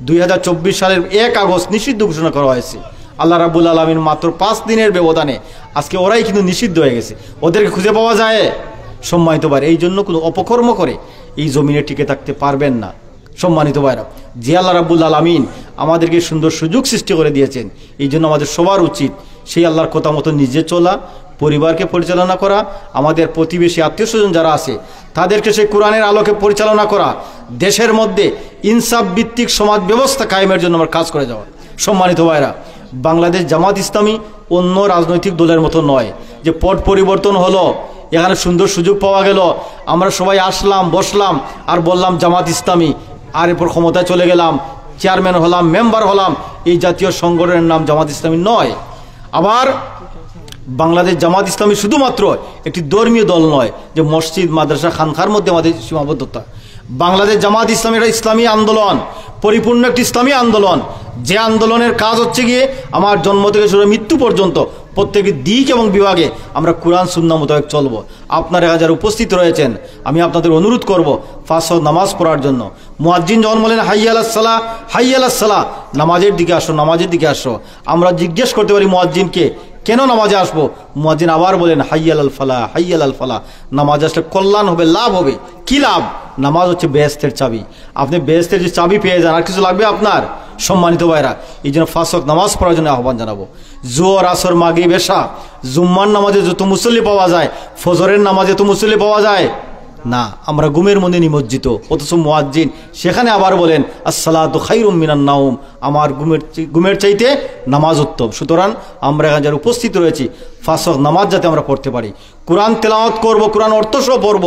2024 সালের 1 আগস্ট নিষিদ্ধ ঘোষণা করা হয়েছে। আল্লাহ রাব্বুল আলামিন মাত্র 5 দিনের ব্যবধানে আজকে ওরাই কিন্তু নিষিদ্ধ হয়ে গেছে, ওদেরকে খুঁজে পাওয়া যায়। সম্মানিত ভাই, এই জন্য কোনো অপকর্ম করে এই জমিনে টিকে থাকতে পারবেন না। সম্মানিত ভাইরা, যে আল্লাহ রাব্বুল আলামিন আমাদেরকে সুন্দর সুযোগ সৃষ্টি করে দিয়েছেন, এই জন্য আমাদের সবার উচিত সেই আল্লাহর কথা মতো নিজে চলা, পরিবারকে পরিচালনা করা, আমাদের প্রতিবেশী আত্মীয় স্বজন যারা আছে তাদেরকে সেই কোরআনের আলোকে পরিচালনা করা, দেশের মধ্যে ইনসাফ ভিত্তিক সমাজ ব্যবস্থা কায়েমের জন্য আমরা কাজ করে যাওয়া। সম্মানিত ভাইরা, বাংলাদেশ জামাত ইসলামী অন্য রাজনৈতিক দলের মতো নয় যে পট পরিবর্তন হলো এখানে সুন্দর সুযোগ পাওয়া গেল, আমরা সবাই আসলাম, বসলাম আর বললাম জামাত ইসলামী, আর এরপর ক্ষমতায় চলে গেলাম, চেয়ারম্যান হলাম, মেম্বার হলাম। এই জাতীয় সংগঠনের নাম জামাত ইসলামী নয়। আবার বাংলাদেশ জামাত ইসলামী শুধুমাত্র একটি ধর্মীয় দল নয় যে মসজিদ, মাদ্রাসা, খানকার মধ্যে আমাদের সীমাবদ্ধতা। বাংলাদেশ জামাত ইসলামী একটা ইসলামী আন্দোলন, পরিপূর্ণ একটি ইসলামী আন্দোলন, যে আন্দোলনের কাজ হচ্ছে গিয়ে আমার জন্ম থেকে শুরু মৃত্যু পর্যন্ত প্রত্যেকটি দিক এবং বিভাগে আমরা কোরআন সুন্নাহ মোতাবেক চলবো। আপনারা যারা উপস্থিত রয়েছেন, আমি আপনাদের অনুরোধ করব 5 ওয়াক্ত নামাজ পড়ার জন্য। মুয়াজ্জিন যখন বলেন হাইয়া আলাস সালাহ, হাইয়া আলাস সালাহ, নামাজের দিকে আসো, নামাজের দিকে আসো। আমরা জিজ্ঞেস করতে পারি মুয়াজ্জিনকে, কেন নামাজে আসবো? মুয়াজ্জিন আবার বলেন হাইয়া আলাল ফালাহ, হাইয়া আলাল ফালাহ। নামাজ আসলে কল্যাণ হবে, লাভ হবে। কি লাভ? নামাজ হচ্ছে বেহেশতের চাবি। আপনি বেহেশতের যে চাবি পেয়ে যান, আর কিছু লাগবে আপনার? সম্মানিত ভাইরা, এই জন্য 5 ওয়াক্ত নামাজ পড়ার জন্য আহ্বান জানাবো। জোহর, আসর, মাগরিব, এশা, জুম্মার নামাজে যত মুসল্লি পাওয়া যায়, ফজরের নামাজে তো মুসল্লি পাওয়া যায় না। আমরা ঘুমের মধ্যে নিমজ্জিত, অথচ মুয়াজ্জিন সেখানে আবার বলেন আসসালাতু খায়রুম মিনান নাওম, আমার ঘুমের চাইতে নামাজ উত্তম। সুতরাং আমরা এখানে যারা উপস্থিত রয়েছি, 5 ওয়াক্ত নামাজ যাতে আমরা পড়তে পারি, কোরআন তেলাওয়াত করব, কোরআন অর্থসহ পড়ব,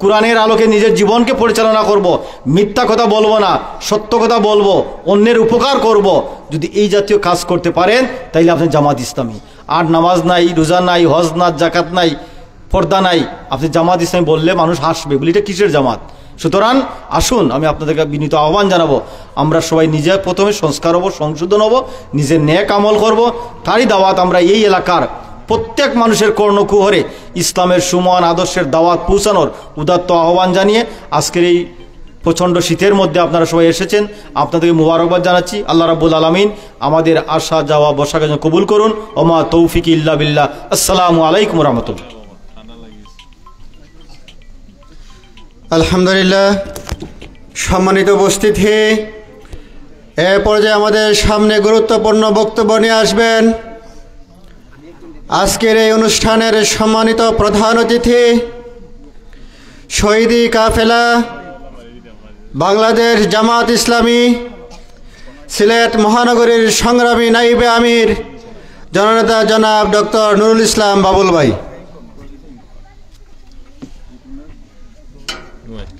কোরআনের আলোকে নিজের জীবনকে পরিচালনা করব, মিথ্যা কথা বলবো না, সত্য কথা বলবো, অন্যের উপকার করব। যদি এই জাতীয় কাজ করতে পারেন তাইলে আপনি জামাত ইসলামী। আর নামাজ নাই, রোজা নাই, হজ না, জাকাত নাই, পর্দা নাই, আপনি জামাত ইসলামী বললে মানুষ হাসবে, বলি এটা কিসের জামাত? সুতরাং আসুন, আমি আপনাদেরকে বিনীত আহ্বান জানাবো, আমরা সবাই নিজে প্রথমে সংস্কার হব, সংশোধন হব, নিজের নেক আমল করব। তারই দাওয়াত আমরা এই এলাকার প্রত্যেক মানুষের কর্ণকুহরে ইসলামের সুমহান আদর্শের দাওয়াত পৌঁছানোর উদাত্ত আহ্বান জানিয়ে আজকের এই প্রচণ্ড শীতের মধ্যে আপনারা সবাই এসেছেন, আপনাদেরকে মুবারকবাদ জানাচ্ছি। আল্লাহ রাব্বুল আলামিন আমাদের আসা যাওয়া বসাকে যেন কবুল করুন। ওমা তৌফিক ইল্লা বিল্লাহ। আসসালামু আলাইকুম রহমতুল্লাহ। আলহামদুলিল্লাহ। সম্মানিত উপস্থিতি, এ পর্যায়ে আমাদের সামনে গুরুত্বপূর্ণ বক্তব্য নিয়ে আসবেন আজকের এই অনুষ্ঠানের সম্মানিত প্রধান অতিথি, শহীদি কাফেলা বাংলাদেশ জামাত ইসলামী সিলেট মহানগরীর সংগ্রামী নাইবে আমির জননেতা জনাব ডক্টর নুরুল ইসলাম বাবুল ভাই।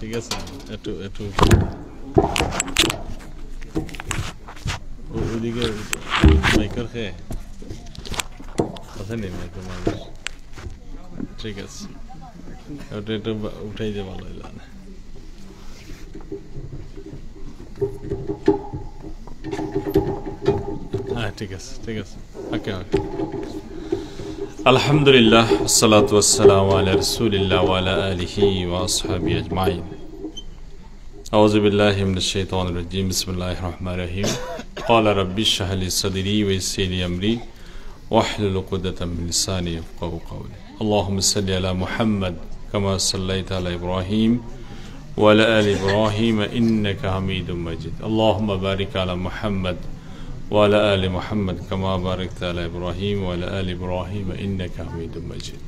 ঠিক আছে, একটু ওইদিকে মাইকের খেয়ে কথা নেই, মাইকের মানুষ। ঠিক আছে, ওটা একটু উঠাই দিয়ে ভালো হইল না। হ্যাঁ, ঠিক আছে, ঠিক আছে, ওকে ওকে। আলহামদুলিল্লাহ, আসসালাতু ওয়াসসালামু আলা রাসূলিল্লাহ ওয়া আলা আলিহি ওয়া আসহাবিহি আজমাইন। আউযু বিল্লাহি মিনাশ শাইতানির রাজীম। বিসমিল্লাহির রহমানির রহিম। ক্বালা রাব্বি ইশরাহ লি সাদরি ওয়া ইয়াসসির লি আমরি ওয়াহলুল উকদাতাম মিন লিসানি ইয়াফকাহু কওলি। আল্লাহুম্মা সাল্লি আলা মুহাম্মাদ কামা সাল্লাইতা আলা ইব্রাহিম ওয়া আলা আলি ইব্রাহিম ইন্নাকা হামিদুম মাজিদ। আল্লাহুম্মা বারিক আলা মুহাম্মাদ وعلى آل محمد كما باركت على إبراهيم وعلى آل إبراهيم إنك حميد مجيد।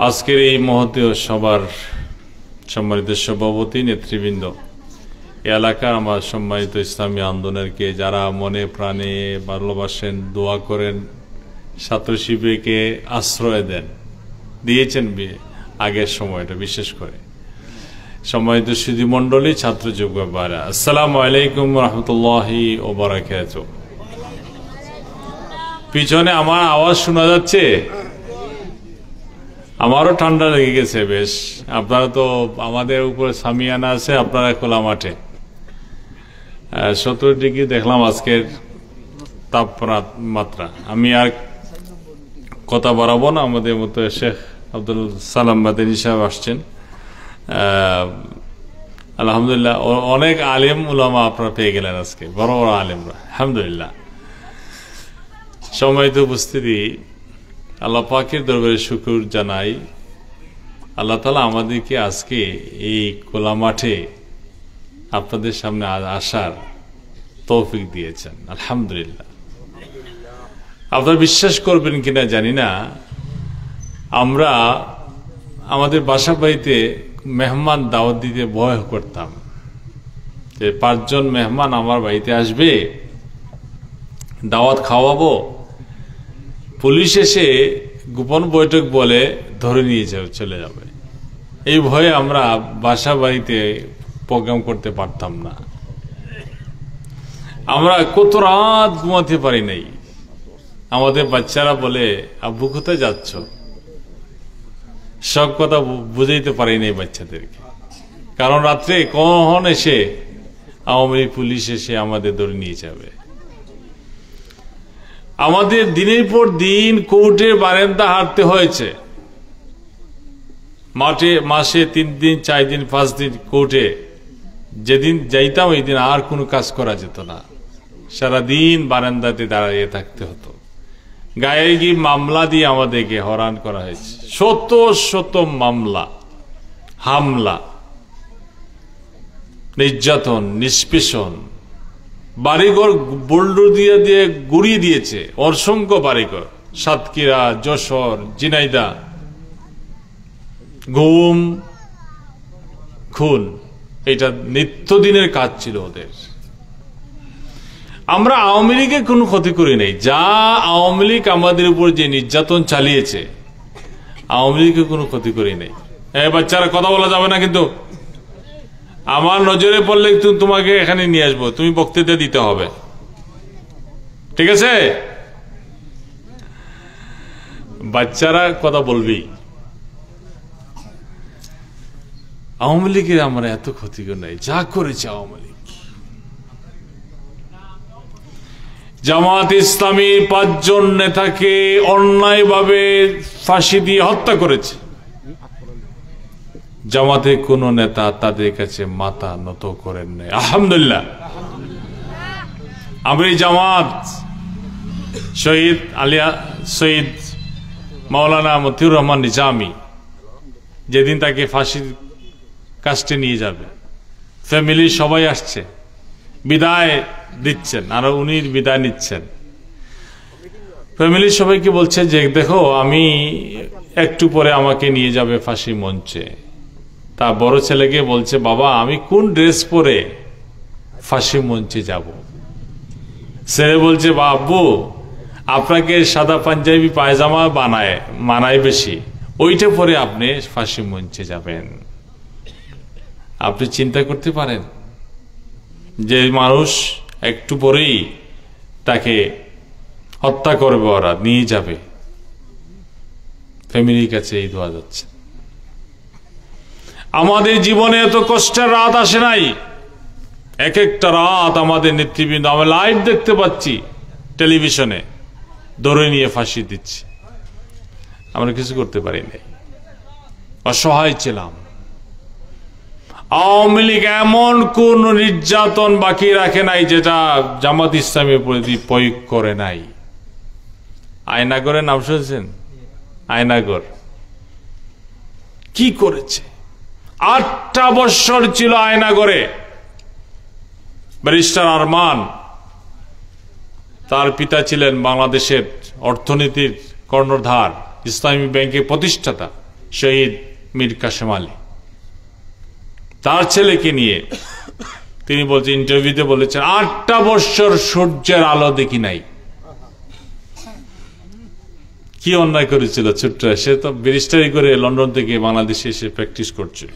আজকের এই মহতীয় সবার সম্মানিত সভাপতি, নেতৃবৃন্দ, এলাকার আমার সম্মানিত ইসলামী আন্দোলনকে যারা মনে প্রাণে ভালোবাসেন, দোয়া করেন, ছাত্র শিবিরকে আশ্রয় দেন, দিয়েছেন আগের সময়টা, বিশেষ করে সম্মানিত সুধী মণ্ডলী, ছাত্র যুব ভাইরা, আসসালামু আলাইকুম রহমতুল্লাহি ওয়া বারাকাতুহু। পিছনে আমার আওয়াজ শোনা যাচ্ছে? আমারও ঠান্ডা লেগে গেছে বেশ। আপনারা তো, আমাদের উপরে সামিয়ানা আছে, আপনারা খোলা মাঠে। 70 ডিগ্রি দেখলাম আজকের তাপমাত্রা। আমি আর কথা বাড়াবো না, আমাদের মতো শেখ আব্দুল সালাম মাদানী সাহেব আসছেন। আলহামদুলিল্লাহ, অনেক আলেম উলামা আপনারা পেয়ে গেলেন আজকে, বড় বড় আলেমরা, আলহামদুলিল্লাহ। সম্মানিত উপস্থিতি, আল্লাহ পাকের দরবারে শুকর জানাই, আল্লাহ তাআলা আমাদেরকে আজকে এই খোলা মাঠে আপনাদের সামনে আসার তৌফিক দিয়েছেন, আলহামদুলিল্লাহ। আপনারা বিশ্বাস করবেন কিনা জানি না, আমরা আমাদের বাসা বাড়িতে মেহমান দাওয়াত দিতে ভয় করতাম যে 5 জন মেহমান আমার বাড়িতে আসবে, দাওয়াত খাওয়াবো, পুলিশ এসে গোপন বৈঠক বলে ধরে নিয়ে চলে যাবে। এই ভয়ে আমরা বাসা বাড়িতে প্রোগ্রাম করতে পারতাম না। আমরা কত রাত ঘুমাতে পারি নাই। আমাদের বাচ্চারা বলে, আব্বু কোথায় যাচ্ছ? সব কথা বুঝাইতে পারি নাই বাচ্চাদেরকে, কারণ রাত্রে কখন এসে আওয়ামী লীগ পুলিশ এসে আমাদের ধরে নিয়ে যাবে। আমাদের দিনের পর দিন কোর্টের বারান্দা হাঁটতে হয়েছে। মাসে 3 দিন 4 দিন 5 দিন কোর্টে যেদিন যাইতাম ওই দিন আর কোনো কাজ করা যেত না। সারাদিন বারান্দাতে দাঁড়িয়ে থাকতে হতো। গায়ে গিয়ে মামলা দিয়ে আমাদেরকে হয়রান করা হয়েছে। শত শত মামলা, হামলা, নির্যাতন, নিষ্পেষণ, বাড়িঘর বোল্ডার দিয়ে দিয়ে গুড়িয়ে দিয়েছে অসংখ্য বাড়িঘর। সাতক্ষীরা, যশোর, ঝিনাইদহ, গুম, খুন, এটা নিত্যদিনের কাজ ছিল ওদের। আমরা আওয়ামী লীগের কোনো ক্ষতি করি নাই। যা আওয়ামী লীগ আমাদের উপর যে নির্যাতন চালিয়েছে, আওয়ামী লীগের কোনো ক্ষতি করি নাই। বাচ্চারা কথা বলা যাবে না, কিন্তু আমার নজরে পড়লে তোমাকে এখানে নিয়ে আসবো, তুমি বক্তৃতা দিতে হবে, ঠিক আছে? বাচ্চারা কথা বলবি। আওয়ামী লীগের আমরা এত ক্ষতি নাই, যা করেছে আওয়ামী লীগ। জামাত ইসলামীর 5 জন নেতাকে অন্যায়ভাবে ফাঁসি দিয়ে হত্যা করেছে। জামাতের কোন নেতা তাদের কাছে মাথা নত করেন নাই, আলহামদুলিল্লাহ। আমি জামাত শহীদ মাওলানা মতিউর রহমান নিজামী যেদিন তাকে ফাঁসির কাস্টে নিয়ে যাবে, ফ্যামিলি সবাই আসছে, বিদায় দিচ্ছেন, আর উনি বিদায় নিচ্ছেন। ফ্যামিলির সবাইকে বলছে যে দেখো, আমি একটু পরে আমাকে নিয়ে যাবে ফাঁসি মঞ্চে। তা বড় ছেলেকে বলছে, বাবা আমি কোন ড্রেস পরে ফাঁসি মঞ্চে যাব? ছেলে বলছে, বাবু আপনাকে সাদা পাঞ্জাবি পায়জামা মানায় বেশি, ওইটা পরে আপনি ফাঁসি মঞ্চে যাবেন। আপনি চিন্তা করতে পারেন যে মানুষ একটু পরেই তাকে হত্যা করবে, ওরা নিয়ে যাবে। ফ্যামিলির কাছে এই দোয়া যাচ্ছে। আমাদের জীবনে এত কষ্টের রাত আসে নাই। এক একটা রাত আমাদের নেতৃবৃন্দ, আমরা লাইভ দেখতে পাচ্ছি টেলিভিশনে, ধরে নিয়ে ফাঁসি দিচ্ছে। আমরা কিছু করতে পারি নাই, অসহায় ছিলাম। আওয়ামী লীগ এমন কোন নির্যাতন বাকি রাখে নাই যেটা জামাত ইসলামের প্রতি প্রয়োগ করে নাই। আয়নাগরের নাম শুনেছেন? আয়নাগর কি করেছে? 8টা বৎসর ছিল আয়নাগরে। ব্যারিস্টার আরমান, তার পিতা ছিলেন বাংলাদেশের অর্থনীতির কর্ণধার, ইসলামী ব্যাংকের প্রতিষ্ঠাতা শহীদ মীর কাসেম আলী। তার ছেলেকে নিয়ে তিনি বলছেন, ইন্টারভিউতে বলেছেন, 8টা বৎসর সূর্যের আলো দেখি নাই। কি অন্যায় করেছিল ছোট্ট, সে তো ব্যারিস্টারি করে লন্ডন থেকে বাংলাদেশে এসে প্র্যাকটিস করছিল।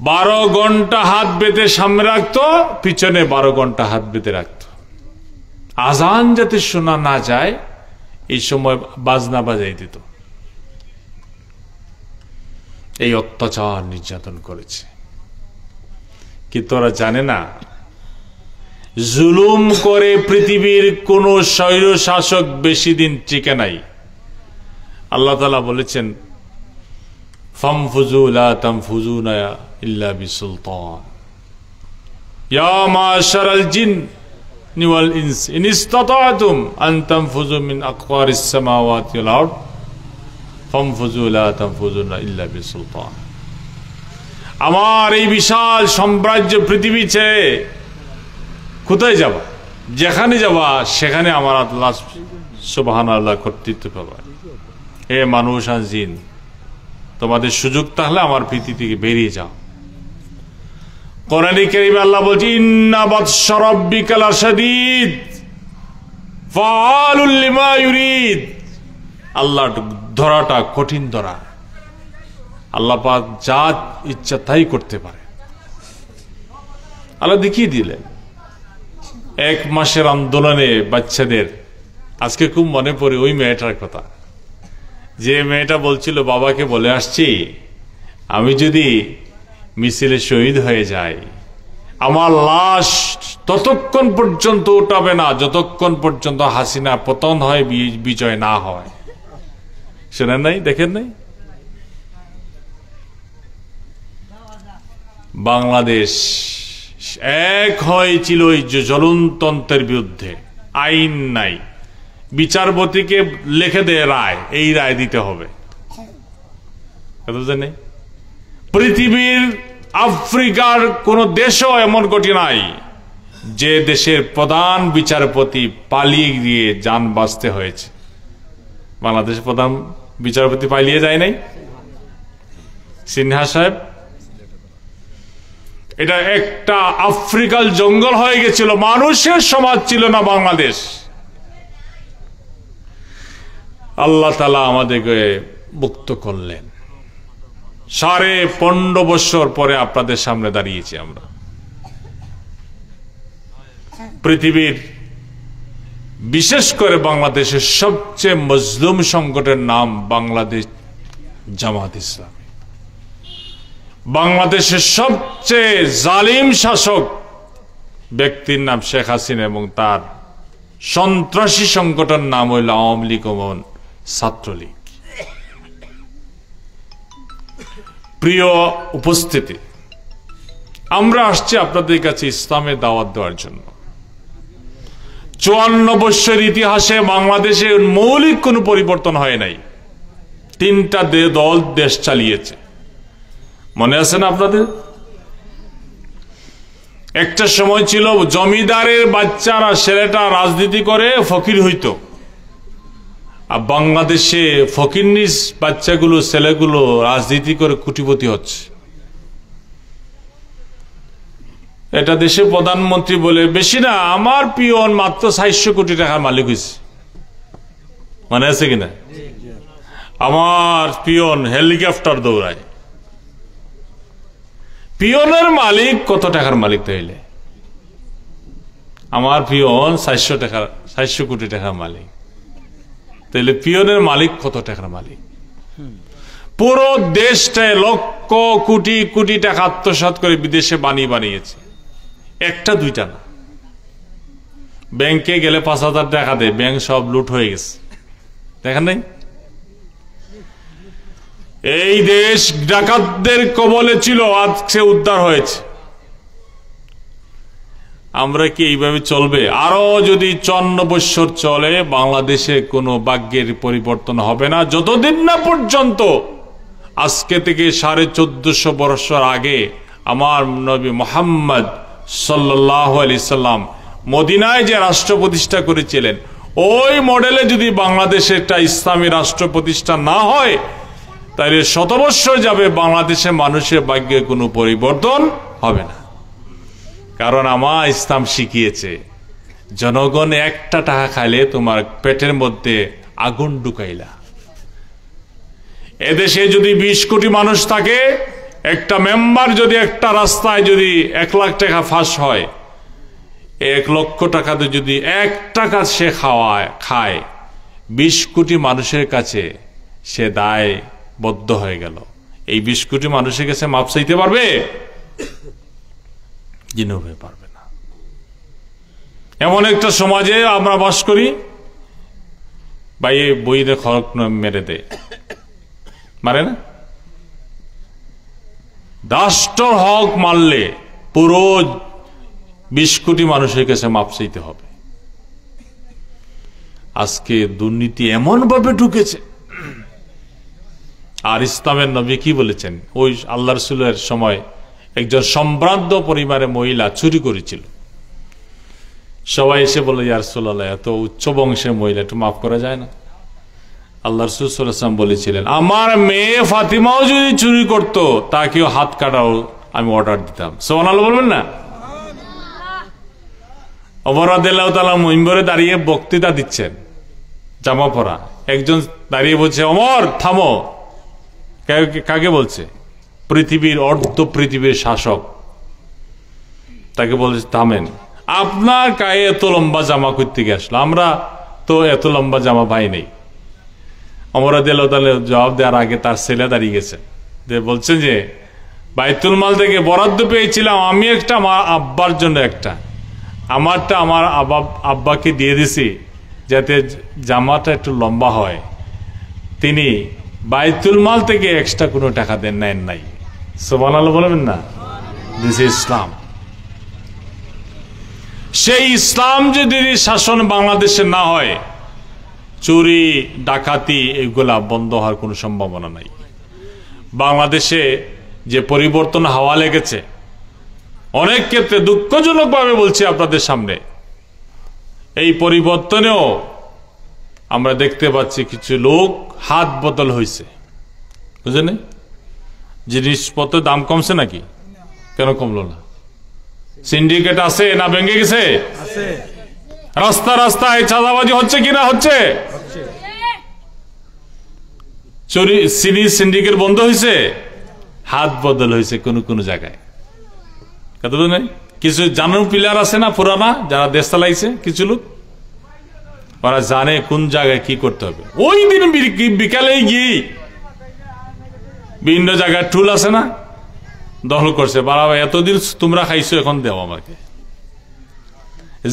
12 ঘন্টা হাত বেঁধে সামনে রাখতো, পিছনে 12 ঘন্টা হাত বেঁধে রাখতো। আজান যাতে শোনা না যায় এই সময় বাজনা বাজাই দিত। এই অত্যাচার নির্যাতন করেছে। কিন্তু ওরা জানে না, জুলুম করে পৃথিবীর কোন স্বৈর শাসক বেশি দিন টিকে নাই। আল্লাহ তাআলা বলেছেন, ফামফুজু লা তামফুজুনা ইল্লা বিসুলতান, ইয়া মাশারাল জিন্নি ওয়াল ইনস ইন ইসতাতাতুম আন তামফুজু মিন আকওয়ারিস সামাওয়াতি ওয়াল আরদ ফামফুজু লা তামফুজুনা ইল্লা বিসুলতান। আমার এই বিশাল সাম্রাজ্য পৃথিবী ছেড়ে কোথায় যাবা? যেখানে যাবা সেখানে আমার আল্লাহ সুবহানাল্লাহ কর্তৃত্ব পাবা। হে মানুষ আর জিন, তোমাদের সুযোগ তাহলে আমার পৃথিবী থেকে বেরিয়ে যাও। কোরআনে কারীমে আল্লাহ বলছে, ইন্না বাতশা রাব্বিকা লাশাদীদ, ফাআলুল লিমা ইউরিদ। আল্লাহ ধরাটা কঠিন ধরা, আল্লাহ পাক যা ইচ্ছা তাই করতে পারে। আল্লাহ দেখিয়ে দিলেন 1 মাসের আন্দোলনে বাচ্চাদের। আজকে খুব মনে পড়ে ওই মেয়েটার কথা, যে মেয়েটা বলছিল বাবাকে বলে আসছি, আমি যদি মিছিলে শহীদ হয়ে যাই, আমার লাশ ততক্ষণ পর্যন্ত উঠাবে না যতক্ষণ পর্যন্ত হাসিনা পতন হয়, বিজয় না হয়। শোনেন নাই, দেখেন নাই? বাংলাদেশ এক হয়েছিল ওই জলনতন্ত্রের বিরুদ্ধে। আইন নাই, বিচারপতিকে লিখে দেয় রায়, এই রায় দিতে হবে। পৃথিবীর আফ্রিকার কোন দেশও এমন ঘটে নাই যে দেশের প্রধান বিচারপতি পালিয়ে গিয়ে যান বাঁচতে হয়েছে। বাংলাদেশের প্রধান বিচারপতি পালিয়ে যায় নাই, সিনহা সাহেব। এটা একটা আফ্রিকার জঙ্গল হয়ে গেছিল, মানুষের সমাজ ছিল না বাংলাদেশ। আল্লাহ তাআলা আমাদেরকে মুক্ত করলেন। 15.5 বছর পরে আপনাদের সামনে দাঁড়িয়েছি আমরা। পৃথিবীর বিশেষ করে বাংলাদেশের সবচেয়ে মজলুম সংগঠনের নাম বাংলাদেশ জামাত ইসলামী। বাংলাদেশের সবচেয়ে জালিম শাসক ব্যক্তির নাম শেখ হাসিনা এবং তার সন্ত্রাসী সংগঠন নাম হইল আওয়ামী লীগ ও ছাত্রলীগ। প্রিয় উপস্থিতি, আমরা আসছি আপনাদের কাছে ইসলামের দাওয়াত দেওয়ার জন্য। 54 বছর ইতিহাসে বাংলাদেশে মৌলিক কোনো পরিবর্তন হয় নাই। 3টা দল দেশ চালিয়েছে, মনে আছে না আপনাদের? একটা সময় ছিল জমিদারের বাচ্চারা, ছেলেটা রাজনীতি করে ফকির হইতো, আর বাংলাদেশে ফকিরনিস বাচ্চাগুলো, ছেলেগুলো রাজনীতি করে কোটিপতি হচ্ছে। এটা দেশে প্রধানমন্ত্রী বলে, বেশি না, আমার পিয়ন মাত্র 400 কোটি টাকার মালিক হয়েছে, মনে আছে কিনা? আমার পিয়ন হেলিকপ্টার দৌড়ায়। পিয়নের মালিক কত টাকার মালিক তাইলে? আমার পিয়ন 400 কোটি টাকার মালিক, তাইলে পিয়নের মালিক কত টাকার মালিক? পুরো দেশটায় লক্ষ কোটি কোটি টাকা আত্মসাৎ করে বিদেশে বানিয়েছে, একটা দুইটা না। ব্যাংকে গেলে 5,000 টাকা দেয়, ব্যাংক সব লুট হয়ে গেছে, দেখেন নাই? এই দেশ ডাকাতদের কবলে ছিল, আজকে উদ্ধার হয়েছে। আমরা কি এইভাবে চলবে? আরো যদি 54 বছর চলে, বাংলাদেশে কোনো ভাগ্যের পরিবর্তন হবে না, যতদিন না পর্যন্ত আজকে থেকে 1450 বছর আগে আমার নবী মুহাম্মদ সাল্লাল্লাহু আলাইহি সাল্লাম মদিনায় যে রাষ্ট্র প্রতিষ্ঠা করেছিলেন, ওই মডেলে যদি বাংলাদেশে একটা ইসলামী রাষ্ট্র প্রতিষ্ঠা না হয়, তাহলে 100 বছর যাবে, বাংলাদেশের মানুষের ভাগ্যে কোনো পরিবর্তন হবে না। কারণ আমার ইসলাম শিখিয়েছে, জনগণ একটা টাকা খাইলে তোমার পেটের মধ্যে আগুন ঢুকাইলা। এদেশে যদি 20 কোটি মানুষ থাকে, একটা মেম্বার যদি একটা রাস্তায় যদি 1 লাখ টাকা ফাঁস হয়, 1 লক্ষ টাকাতে যদি 1 টাকা সে খায়, 20 কোটি মানুষের কাছে সে দায় বদ্ধ হয়ে গেল। এই 20 কোটি মানুষের কাছে মাপ চাইতে পারবে? জিনবে পারবে না। এমন একটা সমাজে আমরা বাস করি, ভাই বইতে খরচ মেরে দেয়, মারে না? রাষ্ট্র হক মারলে পুরো 20 কোটি মানুষের কাছে মাপ চাইতে হবে। আজকে দুর্নীতি এমন ভাবে ঢুকেছে। আর ইসলামের নবী কি বলেছেন? ওই আল্লাহ রাসূলের সময় একজন সম্ভ্রান্ত পরিবারের মহিলা চুরি করেছিল। সবাই এসে বলে, ইয়া রাসূলুল্লাহ, এত উচ্চ বংশের মহিলা, একটু মাফ করা যায় না? আল্লাহ রাসূল সাল্লাল্লাহু আলাইহি ওয়াসাল্লাম বলেছিলেন, আমার মেয়ে ফাতিমাও যদি চুরি করতো, তাকেও হাত কাটাও আমি অর্ডার দিতাম। সুবহানাল্লাহ বলবেন না? ওমর রাদিয়াল্লাহু তাআলা মিম্বরে দাঁড়িয়ে বক্তৃতা দিচ্ছেন, জামা পরা। একজন দাঁড়িয়ে বলছে, ওমর থামো। কাকে বলছে? পৃথিবীর পৃথিবীর শাসক। তাকে বলছে থামেন, আপনার গায়ে এত লম্বা জামা করতে গিয়ে আসলো, আমরা তো এত লম্বা জামা পাই নেই। ওমর রাদিয়াল্লাহু তাআলা জবাব দেওয়ার আগে তার ছেলে দাঁড়িয়ে গেছে, বলছেন যে বাইতুল মাল থেকে বরাদ্দ পেয়েছিলাম আমি একটা, আমার আব্বার জন্য একটা, আমারটা আমার আব্বাকে দিয়ে দিছি যাতে জামাটা একটু লম্বা হয়। তিনি বাইতুল মাল থেকে এক্সট্রা কোনো টাকা দেন নাই। সুবহানাল্লাহ বলবেন না? দিস ইজ ইসলাম। সেই ইসলাম যদি শাসন বাংলাদেশে না হয়, চুরি ডাকাতি এগুলা বন্ধ হওয়ার কোনো সম্ভাবনা নাই। বাংলাদেশে যে পরিবর্তন হাওয়া লেগেছে, অনেক ক্ষেত্রে দুঃখজনকভাবে বলছি আপনাদের সামনে, এই পরিবর্তনেও আমরা দেখতে পাচ্ছি কিছু লোক হাত বদল হয়েছে, বুঝলেন? জিনিসপত্রের দাম কমছে নাকি? কেন কমলো না? সিন্ডিকেট আছে না ভেঙে গেছে? রাস্তায় চাঁদাবাজি হচ্ছে কিনা? হচ্ছে। চুরি সিন্ডিকেট বন্ধ হয়েছে, হাত বদল হয়েছে কোন জায়গায়। কথা বলেন? কিছু জানো পিলার আছে না পুরানা, যারা দেশ চালাইছে, কিছু লোক ওরা জানে কোন জায়গায় কি করতে হবে। ওই দিন বিকালে গিয়ে বিভিন্ন জায়গায় টুল আছে না, দখল করছে। বাবা এতদিন তোমরা খাইছো, এখন দেও আমাকে।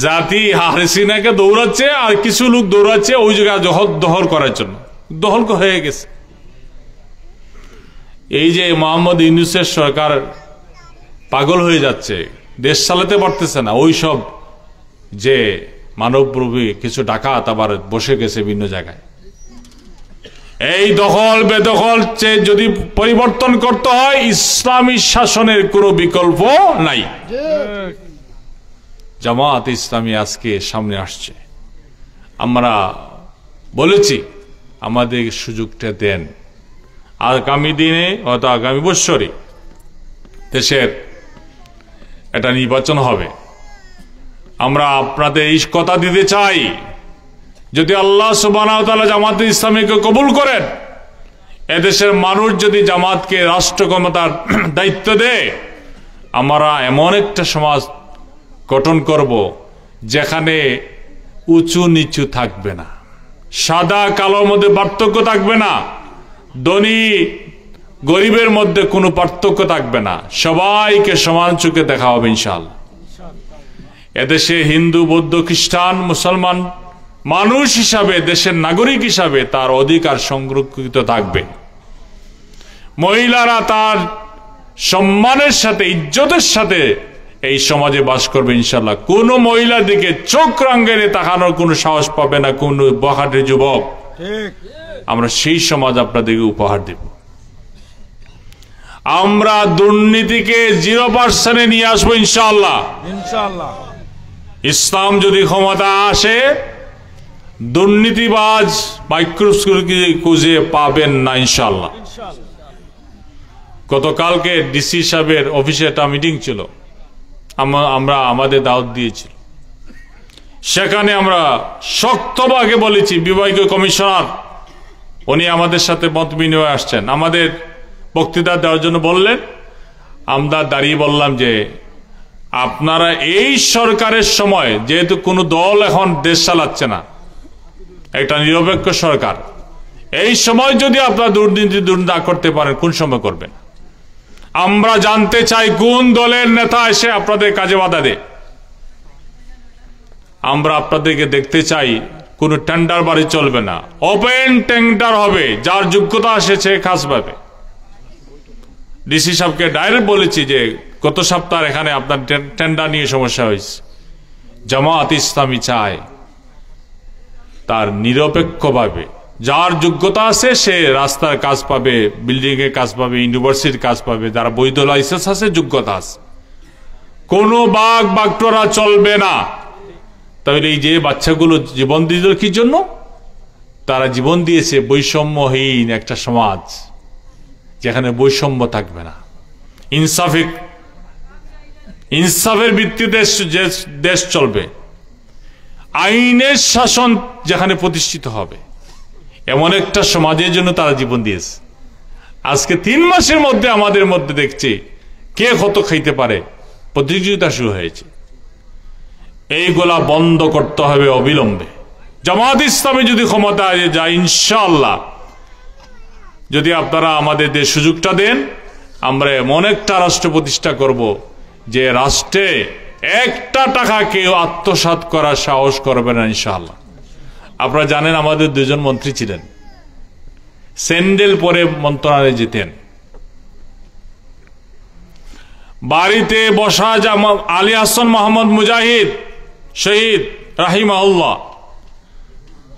জাতি হাসিনাকে দৌড়াচ্ছে, আর কিছু লোক দৌড়াচ্ছে ওই জায়গায় দখল করার জন্য। দখল হয়ে গেছে। এই যে মোহাম্মদ ইউনূসের সরকার পাগল হয়ে যাচ্ছে, দেশ চালাতে পারতেছে না, ওই সব যে মানবরূপী কিছু ডাকাত আবার বসে গেছে বিভিন্ন জায়গায়। এই দখল বেদখল যদি পরিবর্তন করতে হয়, ইসলামী শাসনের কোনো বিকল্প নাই। জামাত ইসলামী আজকে সামনে আসছে, আমরা বলেছি আমাদের সুযোগটা দেন। আগামী দিনে হয়তো আগামী বৎসরে দেশের একটা নির্বাচন হবে। আমরা আপনাদের এই কথা দিতে চাই, যদি আল্লাহ সুবহানাহু ওয়া তাআলা জামাত ইসলামীকে কবুল করেন, এদেশের মানুষ যদি জামাতকে রাষ্ট্র ক্ষমতার দায়িত্ব দেয়, আমরা এমন একটা সমাজ গঠন করব যেখানে উঁচু নিচু থাকবে না, সাদা কালোর মধ্যে পার্থক্য থাকবে না, ধনী গরিবের মধ্যে কোনো পার্থক্য থাকবে না, সবাইকে সমান চোখে দেখা হবে ইনশাআল্লাহ। এদেশে হিন্দু বৌদ্ধ খ্রিস্টান মুসলমান মানুষ হিসাবে, দেশের নাগরিক হিসাবে তার অধিকার সংরক্ষিত থাকবে। মহিলারা তার সম্মানের সাথে, ইজ্জতের সাথে এই সমাজে বাস করবে ইনশাআল্লাহ। কোন মহিলার দিকে চোখ রাঙালে তাকানোর কোনো সাহস পাবে না কোন বখাটে যুবক। আমরা সেই সমাজ আপনাদেরকে উপহার দেব। আমরা দুর্নীতিকে 0% নিয়ে আসবো ইনশাআল্লাহ। ইসলাম যদি ক্ষমতা আসে, দুর্নীতিবাজ মাইক্রোস্কোপে খুঁজে পাবেন না ইনশাআল্লাহ। গতকালকে ডিসি সাহেবের অফিসে একটা মিটিং ছিল, আমরা আমাদের দাওয়াত দিয়েছি। সেখানে আমরা শক্তভাবে বলেছি, বিভাগীয় কমিশনার উনি আমাদের সাথে মত বিনিময়ে আসছেন, আমাদের বক্তৃতা দেওয়ার জন্য বললেন। আমরা দাঁড়িয়ে বললাম যে আপনারা এই সরকারের সময়, যেহেতু কোনো দল এখন দেশ চালাচ্ছে না, একটা নিরপেক্ষ সরকার, এই সময় যদি আপনারা দুর্নীতি দূর না করতে পারেন, কোন সময় করবেন? আমরা জানতে চাই কোন দলের নেতা এসে আপনাদের কাজে বাধা দেয়। আমরা আপনাদেরকে দেখতে চাই, কোনো টেন্ডার বাড়ি চলবে না, ওপেন টেন্ডার হবে, যার যোগ্যতা এসেছে কাজ পাবে। ডিসি সাহেবকে ডাইরেক্ট বলেছি যে গত সপ্তাহ এখানে আপনার টেন্ডার নিয়ে সমস্যা হয়েছে। জামাত ইসলামী চায় তার নিরপেক্ষভাবে, যার যোগ্যতা আছে সে রাস্তার কাজ পাবে, বিল্ডিং এর কাজ পাবে, ইউনিভার্সিটির কাজ পাবে, যারা বৈধ লাইসেন্স আছে, যোগ্যতা আছে। কোনো বাগডোরা চলবে না। তাহলে এই যে বাচ্চাগুলো জীবন দিল কি জন্য? তারা জীবন দিয়েছে বৈষম্যহীন একটা সমাজ, যেখানে বৈষম্য থাকবে না, ইনসাফের ভিত্তিতে দেশ চলবে। আইনের শাসন যেখানে প্রতিষ্ঠিত হবে, এমন একটা সমাজের জন্য তারা জীবন দিয়েছে। আজকে 3 মাসের মধ্যে আমাদের মধ্যে দেখছি কে কত খাইতে পারে, প্রতিযোগিতা শুরু হয়েছে। এইগুলা বন্ধ করতে হবে অবিলম্বে। জামাত ইসলামী যদি ক্ষমতায় যায়, ইনশাআল্লাহ যদি আপনারা আমাদের সুযোগটা দেন, আমরা এমন একটা রাষ্ট্র প্রতিষ্ঠা করব যে রাষ্ট্রে 1 টাকা কেউ আত্মসাৎ করার সাহস করবে না ইনশাআল্লাহ। আপনারা জানেন আমাদের 2 জন মন্ত্রী ছিলেন, স্যান্ডেল পরে মন্ত্রণালয়ে যেতেন। বাড়িতে বসা আলী হাসান মোহাম্মদ মুজাহিদ শহীদ রাহিমাহুল্লাহ,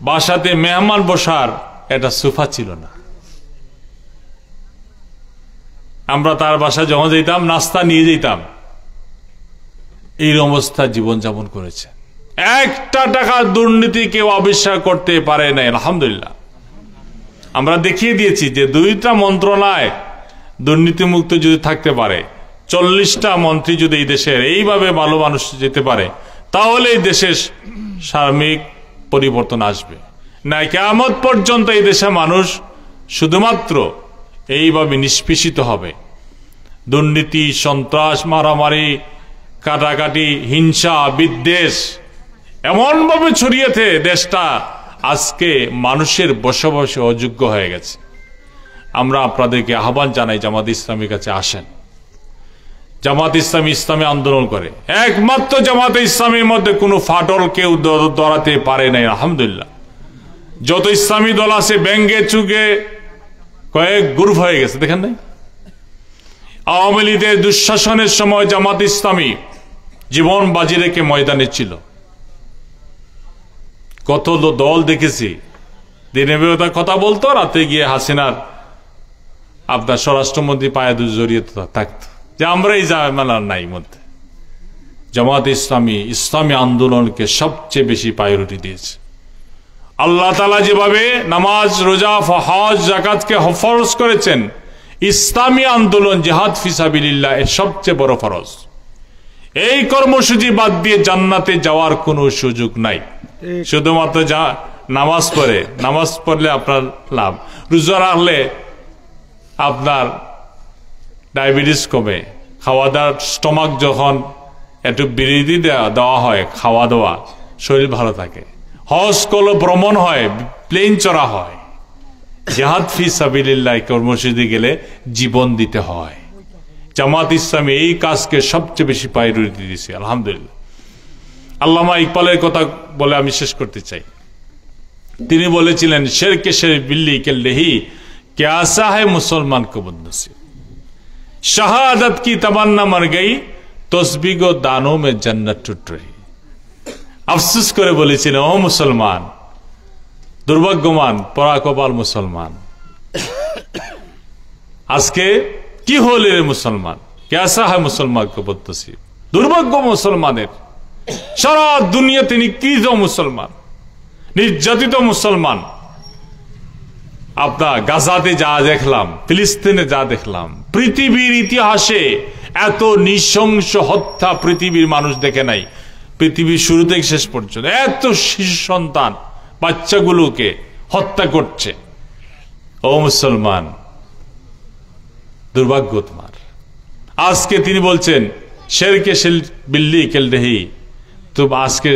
বাসাতে মেহমান বসার একটা সোফা ছিল না। আমরা তার বাসায় যখন যেতাম নাস্তা নিয়ে যেতাম। এই অবস্থা জীবনযাপন করেছে। 1 টাকা দুর্নীতি কেউ আবিষ্কার করতে পারে নাই, আলহামদুলিল্লাহ। আমরা দেখিয়ে দিয়েছি যে 2টা মন্ত্রণালয় দুর্নীতিমুক্ত যদি থাকতে পারে, 40টা মন্ত্রী যদি এই দেশের এইভাবে ভালো মানুষ যেতে পারে, তাহলে এই দেশের সার্বিক পরিবর্তন আসবে। না কিয়ামত পর্যন্ত এই দেশের মানুষ শুধুমাত্র এইভাবে নিষ্পেষিত হবে। দুর্নীতি, সন্ত্রাস, মারামারি, কাটাকাটি, হিংসা, বিদ্বেষ এমনভাবে ছড়িয়েছে দেশটা আজকে মানুষের বসবাসে অযোগ্য হয়ে গেছে। আমরা আপনাদেরকে আহ্বান জানাই, জামাত ইসলামীর কাছে আসেন। জামাত ইসলামী ইসলামী আন্দোলন করে, একমাত্র জামাত ইসলামীর মধ্যে কোনো ফাটল কেউ ধরাতে পারে নাই, আলহামদুলিল্লাহ। যত ইসলামী দল আছে ব্যঙ্গে চুগে কয়েক গ্রুপ হয়ে গেছে, দেখেন নাই? আওয়ামী লীগের দুঃশাসনের সময় জামাত ইসলামী জীবন বাজি রেখে ময়দানে ছিল। কত দল দেখেছি, দিনে বেলা কথা বলতো, রাতে গিয়ে হাসিনার আপনার স্বরাষ্ট্রমন্ত্রী পায়ে জড়িয়ে থাকতো যে আমরা এই জামেলার নাই মধ্যে। জামাত ইসলামী ইসলামী আন্দোলনকে সবচেয়ে বেশি প্রায়োরিটি দিয়েছে। আল্লাহ তাআলা যেভাবে নামাজ, রোজা, হজ, যাকাতকে ফরজ করেছেন, ইসলামী আন্দোলন জিহাদ ফি সাবিলিল্লাহ এর সবচেয়ে বড় ফরজ। এই কর্মসূচি বাদ দিয়ে জান্নাতে যাওয়ার কোনো সুযোগ নাই। শুধুমাত্র নামাজ পড়লে আপনার লাভ, রোজা রাখলে আপনার ডায়াবেটিস কমে, খাওয়া দাওয়ার স্টমাক যখন একটু বিরতি দেওয়া হয়, খাওয়া দাওয়া, শরীর ভালো থাকে। হজ করলে ভ্রমণ হয়, প্লেন চড়া হয়। জিহাদ ফি সাবিলিল্লাহ কর্মসূচি গেলে জীবন দিতে হয়। জামাত ইসলামী এই কাজকে সবচেয়ে বেশি প্রায়োরিটি দিয়েছে, আলহামদুলিল্লাহ। আল্লামা ইকবালের কথা বলে আমি শেষ করতে চাই। তিনি বলেছিলেন, শেরকে শের বিল্লি কে লেহি কে আসা है मुसलमान को बदनसीब, शहादत की तमन्ना मर गई, तस्बीह व दानों में जन्नत टूट रही। আফসোস করে বলেছিলেন, ও মুসলমান, দুর্ভাগ্যমান পরাকপাল মুসলমান, আজকে কি হলে রে মুসলমান, কেসা হয় মুসলমান কো বদনসিব। দুর্ভাগ্য মুসলমানের, সারা দুনিয়াতে নিকৃত মুসলমান, নির্যাতিত মুসলমান। আপনার গাজাতে যা দেখলাম, ফিলিস্তিনে যা দেখলাম, পৃথিবীর ইতিহাসে এত নৃশংস হত্যা পৃথিবীর মানুষ দেখে নাই। পৃথিবীর শুরু থেকে শেষ পর্যন্ত এত শিশু সন্তান, বাচ্চাগুলোকে হত্যা করছে। ও মুসলমান, দুর্ভাগ্য তোমার। আজকে তিনি বলছেন, শেরকে শের বিল্লি কেলদেহি, তো আজকে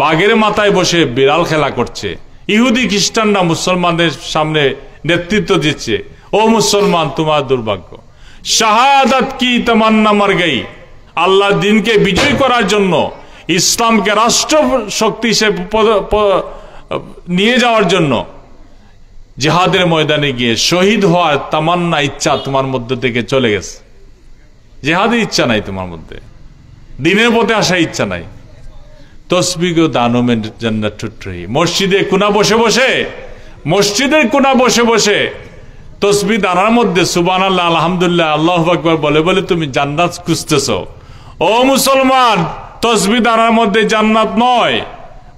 বাঘের মাথায় বসে বিড়াল খেলা করছে। ইহুদি খ্রিস্টানরা মুসলমানদের সামনে নেতৃত্ব দিচ্ছে। ও মুসলমান, তোমার দুর্ভাগ্য। শাহাদাত কি তামান্না মর গই, আল্লাহ দিনকে বিজয় করার জন্য, ইসলামকে রাষ্ট্র শক্তি নিয়ে যাওয়ার জন্য জিহাদের ময়দানে গিয়ে শহীদ হওয়ার তামান্না, ইচ্ছা তোমার মধ্যে থেকে চলে গেছে। জিহাদের ইচ্ছা নাই তোমার মধ্যে, দিনের পথে আসার ইচ্ছা নাই। তসবিহ দানমের জান্নাত টুট রহি, মসজিদের কোনা বসে বসে তসবিহ দানার মধ্যে সুবহানাল্লাহ, আলহামদুলিল্লাহ, আল্লাহু আকবার বলে বলে তুমি জান্নাত খুঁজতেছো। ও মুসলমান, তসবিহ দানার মধ্যে জান্নাত নয়,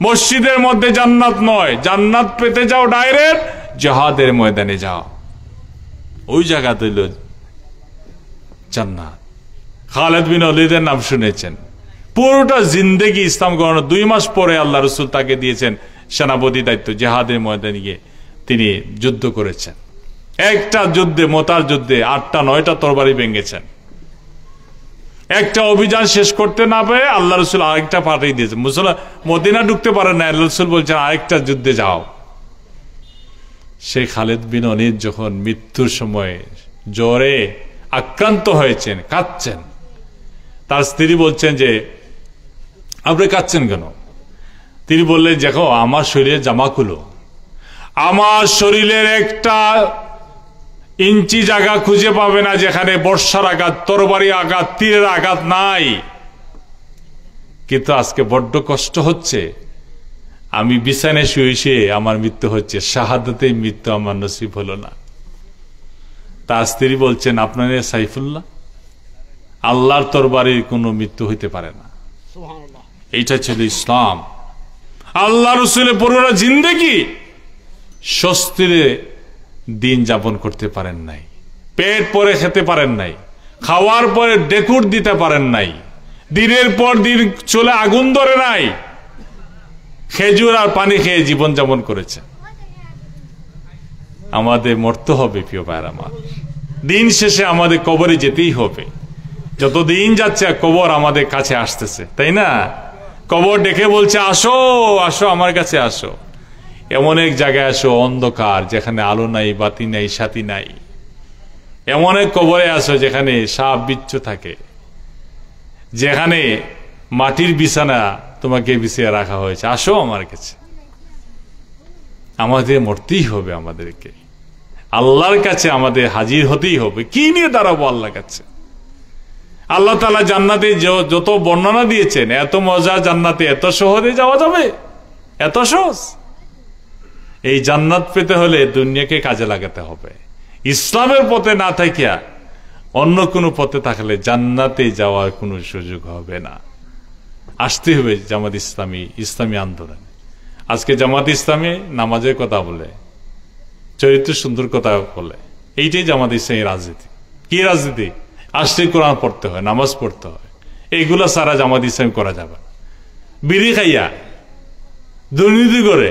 মসজিদের মধ্যে জান্নাত নয়। জান্নাত পেতে যাও ডাইরেক্ট জিহাদের ময়দানে যাও, ওই জায়গা তৈল জান্নাত। খালিদ বিন ওয়ালিদের নাম শুনেছেন। পুরোটা জিন্দেগি ইসলাম গ্রহণের 2 মাস পরে আল্লাহ রসুল তাকে দিয়েছেন সেনাপতি দায়িত্ব। জেহাদের ময়দানে গিয়ে তিনি যুদ্ধ করেছেন। একটা যুদ্ধে, মোতার যুদ্ধে 8টা 9টা তরবারি ভেঙেছেন। একটা অভিযান শেষ করতে না পেরে আল্লাহ রসুল আরেকটা পাঠিয়ে দিয়েছেন। মদিনা ঢুকতে পারেন না, আল্লাহ রসুল বলছেন আরেকটা যুদ্ধে যাও। সেই খালিদ বিন ওলীদ যখন মৃত্যুর সময় জ্বরে আক্রান্ত হয়েছেন, কাঁদছেন, তার স্ত্রী বলছেন যে আপনি কাঁদছেন কেন? তিনি বললেন দেখো আমার শরীরের জামা খুলো, আমার শরীরের একটা ইঞ্চি জায়গা খুঁজে পাবে না যেখানে বর্ষার আঘাত, তরবারি আঘাত, তীরের আঘাত নাই। কিন্তু আজকে বড্ড কষ্ট হচ্ছে, আমি বিছানায় শুয়ে শুয়ে আমার মৃত্যু হচ্ছে, শাহাদাতেই মৃত্যু আমার নসিব হলো না। তার স্ত্রী বলছেন আপনার সাইফুল্লাহ, আল্লাহর তরবারির কোনো মৃত্যু হইতে পারে না। এইটা ছিল ইসলাম। আল্লাহ রসুলের পুরোটা জিন্দেগি স্বস্তিরে দিন যাপন করতে পারেন নাই, পেট পরে খেতে পারেন নাই, খাওয়ার পরে ডেকুর দিতে পারেন নাই, দিনের পর দিন চলে আগুন ধরে নাই, খেজুর আর পানি খেয়ে জীবন যাপন করেছে। আমাদের মরতে হবে প্রিয় ভাইরা আমার, দিন শেষে আমাদের কবরে যেতেই হবে। যত দিন যাচ্ছে কবর আমাদের কাছে আসতেছে, তাই না? কবর ডেকে বলছে আসো আসো আমার কাছে আসো। এমন এক জায়গায় আসো অন্ধকার, যেখানে আলো নাই, বাতি নাই, সাথী নাই। এমন এক কবরে আসো যেখানে সাপ বিচ্ছু থাকে, যেখানে মাটির বিছানা তোমাকে বিছিয়ে রাখা হয়েছে। আসো আমার কাছে। আমাদের মরতেই হবে, আমাদেরকে আল্লাহর কাছে আমাদের হাজির হতেই হবে। কি নিয়ে দাঁড়াবো আল্লাহর কাছে? আল্লাহ তাআলা জান্নাতে যত বর্ণনা দিয়েছেন, এত মজা জান্নাতে, এত সহজে যাওয়া যাবে? এত সহজ? এই জান্নাত পেতে হলে দুনিয়াকে কাজে লাগাতে হবে। ইসলামের পথে না থাকিয়া অন্য কোনো পথে থাকলে জান্নাতে যাওয়ার কোনো সুযোগ হবে না। আসতে হবে জামাত ইসলামী আন্দোলন। আজকে জামাত ইসলামী নামাজের কথা বলে, চরিত্র সুন্দর কথা বলে, এইটাই জামাত ইসলামী রাজনীতি। কি রাজনীতি? আসলে কোরআন পড়তে হয়, নামাজ পড়তে হয়, এইগুলা সারা জামাত ইসলামী করা যাবে না। বিড়ি খাইয়া, দুর্নীতি করে,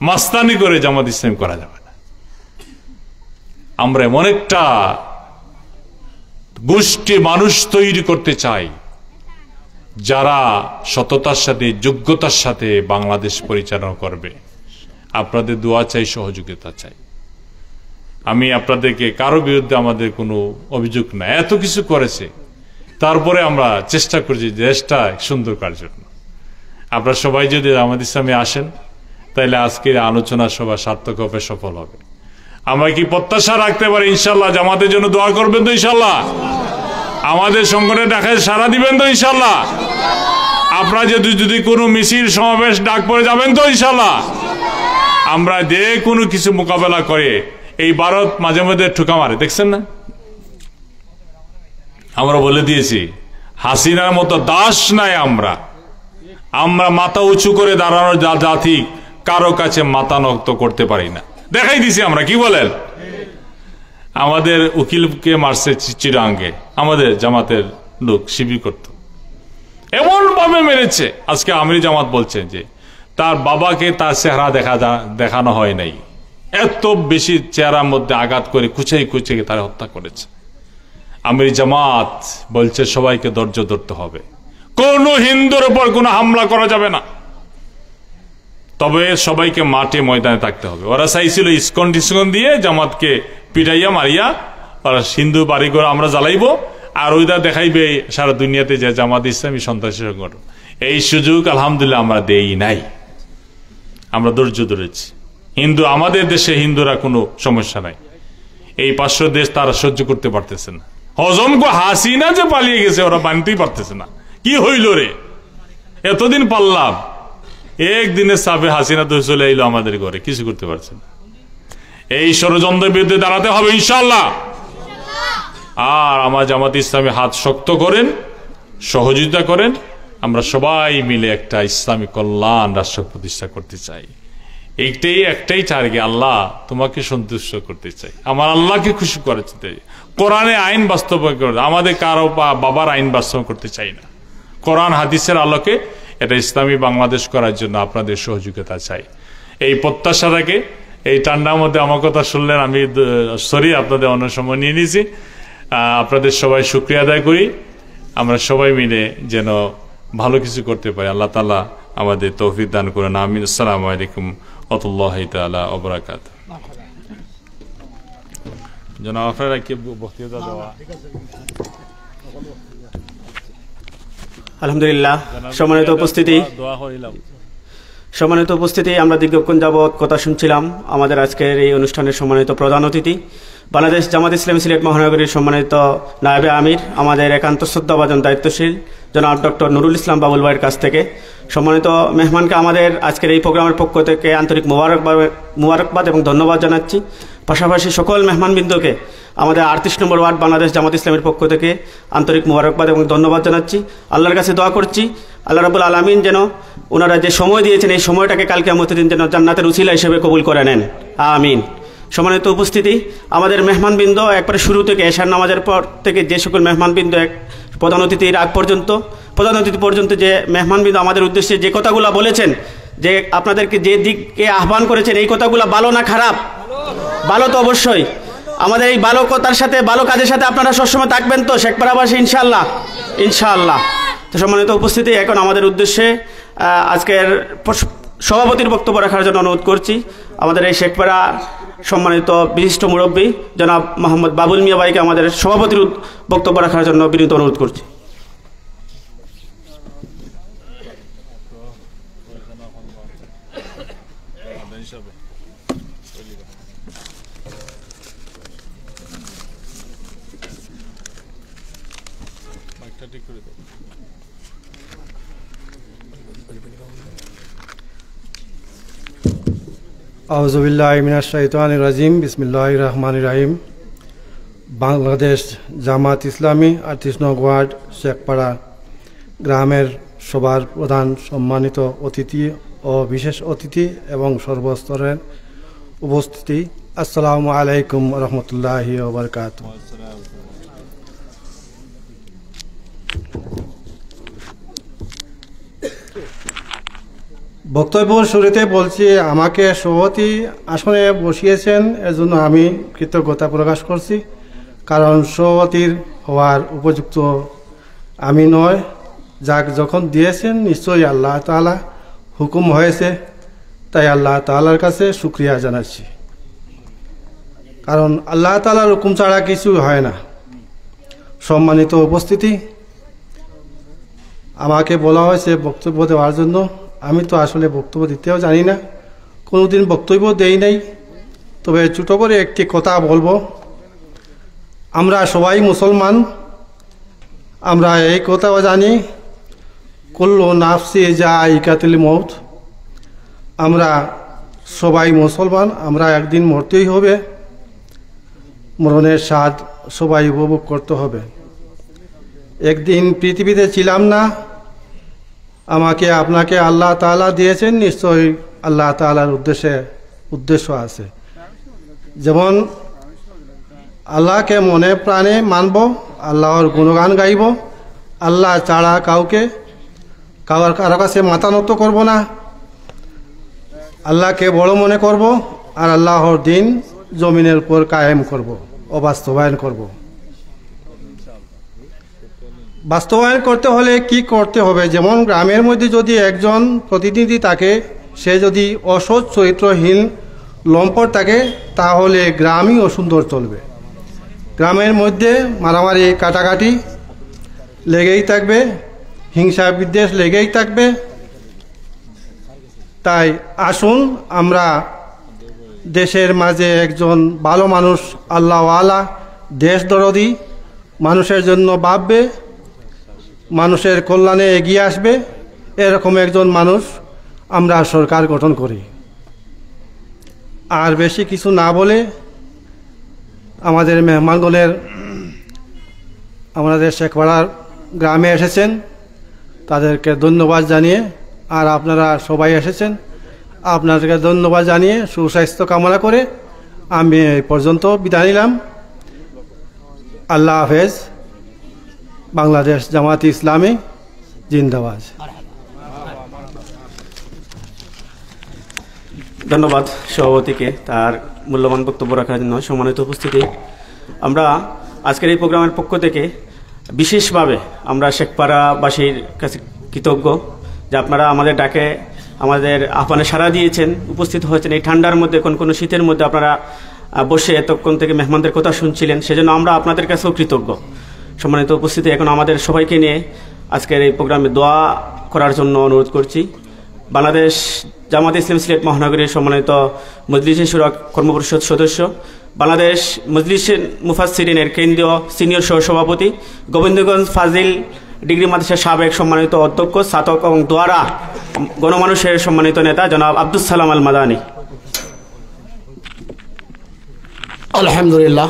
মাস্তানি করে জামাত ইসলামী করা যাবে না। আমরা এমন একটা গোষ্ঠী মানুষ তৈরি করতে চাই যারা সততার সাথে, যোগ্যতার সাথে বাংলাদেশ পরিচালনা করবে। আপনাদের দোয়া চাই, সহযোগিতা চাই। আমি আপনাদেরকে কারো বিরুদ্ধে আমাদের কোনো অভিযোগ নাই, এত কিছু করেছে, তারপরে আমরা চেষ্টা করছি দেশটা সুন্দর করার জন্য। আপনারা সবাই যদি জামাত ইসলামে আসেন, তাহলে আজকের আলোচনা সভা সার্থক হবে, সফল হবে। আমরা কি প্রত্যাশা রাখতে পারি ইনশাল্লাহ জামাতের জন্য দোয়া করবেন তো ইনশাল্লাহ? আমাদের সংগঠনে ডাকে সাড়া দিবেন তো ইনশাল্লাহ? আপনারা যদি কোনো মিছিল সমাবেশ ডাক পড়ে যাবেন তো ইনশাল্লাহ? আমরা যে কোনো কিছু মোকাবেলা করে, এই ভারত মাঝে মধ্যে ঠুকা মারে, দেখছেন না? আমরা বলে দিয়েছি হাসিনার মতো দাস নাই আমরা। আমরা মাথা উঁচু করে দাঁড়ানোর জাতি, কারো কাছে মাথা নত করতে পারি না, দেখাই দিছি আমরা। কি বলেন? আমাদের উকিলকে মারছে চিরাঙ্গে, আমাদের জামাতের লোক শিবির করত, এমন ভাবে মেরেছে। আজকে আমির জামাত বলছেন যে তার বাবাকে তার চেহারা দেখানো হয় নাই, এত বেশি চেহারার মধ্যে আঘাত করে কুচাই কুচিয়ে তারা হত্যা করেছে। আমির জামাত বলছে সবাইকে ধৈর্য ধরতে হবে, কোন হিন্দুর উপর কোনো হামলা করা যাবে না, তবে সবাইকে মাঠে ময়দানে থাকতে হবে। ওরা চাইছিল ইস্কন টিস্কন দিয়ে জামাতকে পিটাইয়া মারিয়া ওরা হিন্দু বাড়িঘর আমরা জ্বালাইবো, আর ওইটা দেখাইবে সারা দুনিয়াতে যে জামাত ইসলামী সন্ত্রাসী সংগঠন। এই সুযোগ আলহামদুলিল্লাহ আমরা দেই নাই, আমরা ধৈর্য ধরেছি। হিন্দু, আমাদের দেশে হিন্দুরা কোনো সমস্যা নাই, এই 500 দেশ তারা সহ্য করতে পারতেছে না। হজম হাসিনা যে পালিয়ে গেছে, ওরা মানতেই পারতেছে না। কি হইল রে, এতদিন পারলাম, একদিনের চাপে হাসিনা তো চলে এলো আমাদের ঘরে, কিছু করতে পারছে না। এই ষড়যন্ত্রের বিরুদ্ধে দাঁড়াতে হবে ইনশাল্লাহ। আর আমার জামাত ইসলামী হাত শক্ত করেন, সহযোগিতা করেন, আমরা সবাই মিলে একটা ইসলামী কল্যাণ রাষ্ট্র প্রতিষ্ঠা করতে চাই। একটাই টার্গেট, আল্লাহ তোমাকে সন্তুষ্ট করতে চাই, আমার আল্লাহকে খুশি করতে চাই। কোরআনে আইন বাস্তবায়ন করে, আমাদের কারো বাবার আইন বাস্তবায়ন করতে চাই না, কোরআন হাদিসের আলোকে এটা ইসলামী বাংলাদেশ করার জন্য আপনাদের সহযোগিতা চাই। এই প্রত্যাশা থেকে এই ঠান্ডার মধ্যে আমার কথা শুনলেন, আমি সরি আপনাদের অন্য সময় নিয়ে নিয়েছি। আপনাদের সবাই শুকরিয়া আদায় করি, আমরা সবাই মিলে যেন ভালো কিছু করতে পারি। আল্লাহ তাআলা আমাদের তৌফিক দান করেন, আমিন। আসসালামু আলাইকুম ওয়া রাহমাতুল্লাহি তাআলা ওয়া বারাকাতুহু। জনাব আপনারা কি বক্তব্য দেওয়া? আলহামদুলিল্লাহ, সম্মানিত উপস্থিতি, আমরা দীর্ঘক্ষণ যাবৎ কথা শুনছিলাম। আমাদের আজকের এই অনুষ্ঠানের সম্মানিত প্রধান অতিথি বাংলাদেশ জামাত ইসলামী সিলেট মহানগরীর সম্মানিত নায়েবে আমির, আমাদের একান্ত শ্রদ্ধাভাজন দায়িত্বশীল জনাব ডক্টর নুরুল ইসলাম বাবুল ভাইয়ের কাছ থেকে সম্মানিত মেহমানকে আমাদের আজকের এই প্রোগ্রামের পক্ষ থেকে আন্তরিক মুবারকবাদ এবং ধন্যবাদ জানাচ্ছি। পাশাপাশি সকল মেহমানবৃন্দকে আমাদের 38 নম্বর ওয়ার্ড বাংলাদেশ জামাত ইসলামের পক্ষ থেকে আন্তরিক মুবারকবাদ এবং ধন্যবাদ জানাচ্ছি। আল্লাহর কাছে দোয়া করছি আল্লাহ রাব্বুল আলামিন যেন ওনারা যে সময় দিয়েছেন এই সময়টাকে কালকে কিয়ামতের দিন যেন জান্নাতের উসিলা হিসেবে কবুল করে নেন, আমিন। সম্মানিত উপস্থিতি, আমাদের মেহমানবৃন্দ একবারে শুরু থেকে এশার নামাজের পর থেকে যে সকল মেহমানবৃন্দ প্রধান অতিথির আগ পর্যন্ত যে মেহমানবৃন্দ আমাদের উদ্দেশ্যে যে কথাগুলো বলেছেন, যে আপনাদেরকে যে দিকে আহ্বান করেছেন, এই কথাগুলো ভালো না খারাপ? ভালো তো অবশ্যই। আমাদের এই ভালো কথার সাথে, ভালো কাজের সাথে আপনারা সবসময় থাকবেন তো শেখপাড়াবাসী, ইনশাআল্লাহ। তো সম্মানিত উপস্থিতি, এখন আমাদের উদ্দেশ্যে আজকের সভাপতির বক্তব্য রাখার জন্য অনুরোধ করছি আমাদের এই শেখপাড়া সম্মানিত বিশিষ্ট মুরব্বী জনাব মোহাম্মদ বাবুল মিয়া ভাইকে আমাদের সভাপতির বক্তব্য রাখার জন্য বিনীত অনুরোধ করছি। আউযুবিল্লাহি মিনাশ শাইতানির রাজিম, বিসমিল্লাহির রহমানির রহিম। বাংলাদেশ জামাত ইসলামী 38 নং ওয়ার্ড শেখপাড়া গ্রামের সবার প্রধান সম্মানিত অতিথি ও বিশেষ অতিথি এবং সর্বস্তরের উপস্থিতি, আসসালামু আলাইকুম ওয়া রাহমাতুল্লাহি ওয়া বারাকাতুহু। বক্তব্য শুরুতে বলছি, আমাকে সভাপতি আসনে বসিয়েছেন, এর জন্য আমি কৃতজ্ঞতা প্রকাশ করছি। কারণ সভাপতির হওয়ার উপযুক্ত আমি নয়, যাক যখন দিয়েছেন নিশ্চয়ই আল্লাহ তাআলা হুকুম হয়েছে, তাই আল্লাহ তাআলার কাছে শুকরিয়া জানাচ্ছি। কারণ আল্লাহ তাআলার হুকুম ছাড়া কিছু হয় না। সম্মানিত উপস্থিতি, আমাকে বলা হয়েছে বক্তব্য দেওয়ার জন্য। আমি তো আসলে বক্তব্য দিতেও জানি না, কোনোদিন বক্তব্য দেই নাই। তবে ছোট করে একটি কথা বলবো, আমরা সবাই মুসলমান, আমরা এই কথাও জানি কুল্লু নাফসি যায়িকাতুল মউত। আমরা সবাই মুসলমান, আমরা একদিন মরতেই হবে, মরণের স্বাদ সবাই উপভোগ করতে হবে। একদিন পৃথিবীতে ছিলাম না, আমাকে আপনাকে আল্লাহ তাআলা দিয়েছেন, নিশ্চয়ই আল্লাহ তাআলার উদ্দেশ্য আছে। যেমন আল্লাহকে মনে প্রাণে মানব, আল্লাহর গুণগান গাইব, আল্লাহ ছাড়া কারো কাছে মাথা নত করব না, আল্লাহকে বড় মনে করব, আর আল্লাহর দিন জমিনের উপর কায়েম করব ও বাস্তবায়ন করব। বাস্তবায়ন করতে হলে কি করতে হবে? যেমন গ্রামের মধ্যে যদি একজন প্রতিনিধি থাকে, সে যদি অসৎ চরিত্রহীন লম্পট থাকে, তাহলে গ্রামই অসুন্দর চলবে। গ্রামের মধ্যে মারামারি কাটাকাটি লেগেই থাকবে, হিংসা বিদ্বেষ লেগেই থাকবে। তাই আসুন আমরা দেশের মাঝে একজন ভালো মানুষ, আল্লাহওয়ালা, দেশ দরদি, মানুষের জন্য ভাববে, মানুষের কল্যাণে এগিয়ে আসবে, এরকম একজন মানুষ আমরা সরকার গঠন করি। আর বেশি কিছু না বলে আমাদের মেহমানগণের আমাদের শেখপাড়ার গ্রামে এসেছেন, তাদেরকে ধন্যবাদ জানিয়ে, আর আপনারা সবাই এসেছেন, আপনাদেরকে ধন্যবাদ জানিয়ে সুস্বাস্থ্য কামনা করে আমি এই পর্যন্ত বিদায় নিলাম। আল্লাহ হাফেজ। বাংলাদেশ জামাত ইসলামী জিন্দাবাদ। ধন্যবাদ সভাপতিকে তার মূল্যবান বক্তব্য রাখার জন্য। সম্মানিত উপস্থিতি, আমরা আজকের এই প্রোগ্রামের পক্ষ থেকে বিশেষভাবে আমরা শেখপাড়াবাসীর কাছে কৃতজ্ঞ যে আপনারা আমাদের ডাকে আমাদের আহ্বানে সাড়া দিয়েছেন, উপস্থিত হয়েছেন। এই ঠান্ডার মধ্যে কোন শীতের মধ্যে আপনারা বসে এতক্ষণ থেকে মেহমানদের কথা শুনছিলেন, সেজন্য আমরা আপনাদের কাছেও কৃতজ্ঞ। সম্মানিত উপস্থিতি, এখন আমাদের সবাইকে নিয়ে আজকের এই প্রোগ্রামে দোয়া করার জন্য অনুরোধ করছি। বাংলাদেশ জামাত ইসলামী সিলেট মহানগরীর সম্মানিত মজলিসে শুরা কর্মপরিষদ সদস্য, বাংলাদেশ মজলিসে মুফাসসিরিনের কেন্দ্রীয় সিনিয়র সহসভাপতি, গোবিন্দগঞ্জ ফাজিল ডিগ্রি মাদ্রাসার সাবেক সম্মানিত অধ্যক্ষ, ছাত্র এবং দোয়ারা গণমানুষের সম্মানিত নেতা জনাব আব্দুস সালাম আল মাদানী। আলহামদুলিল্লাহ,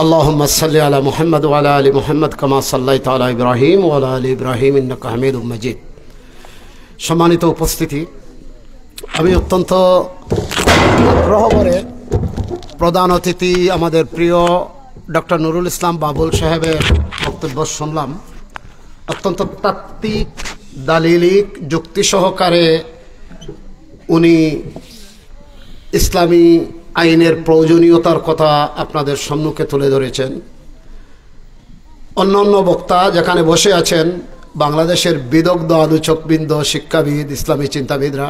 আল্লাহুম্মা সাল্লি আলা মুহাম্মদ ওয়া আলা আলি মুহাম্মদ কামা সাল্লাইতা আলা ইব্রাহিম ওয়া আলা আলি ইব্রাহিম ইন্নাকা হামিদুম মাজিদ। সম্মানিত উপস্থিতি, আমি অত্যন্ত আগ্রহ করে প্রধান অতিথি আমাদের প্রিয় ডক্টর নুরুল ইসলাম বাবুল সাহেবের বক্তব্য শুনলাম। অত্যন্ত তাত্ত্বিক, দালিলিক, যুক্তি সহকারে উনি ইসলামী আইনের প্রয়োজনীয়তার কথা আপনাদের সম্মুখে তুলে ধরেছেন। অন্যান্য বক্তা যেখানে বসে আছেন, বাংলাদেশের বিদগ্ধ আলোচকবৃন্দ, শিক্ষাবিদ, ইসলামী চিন্তাবিদরা,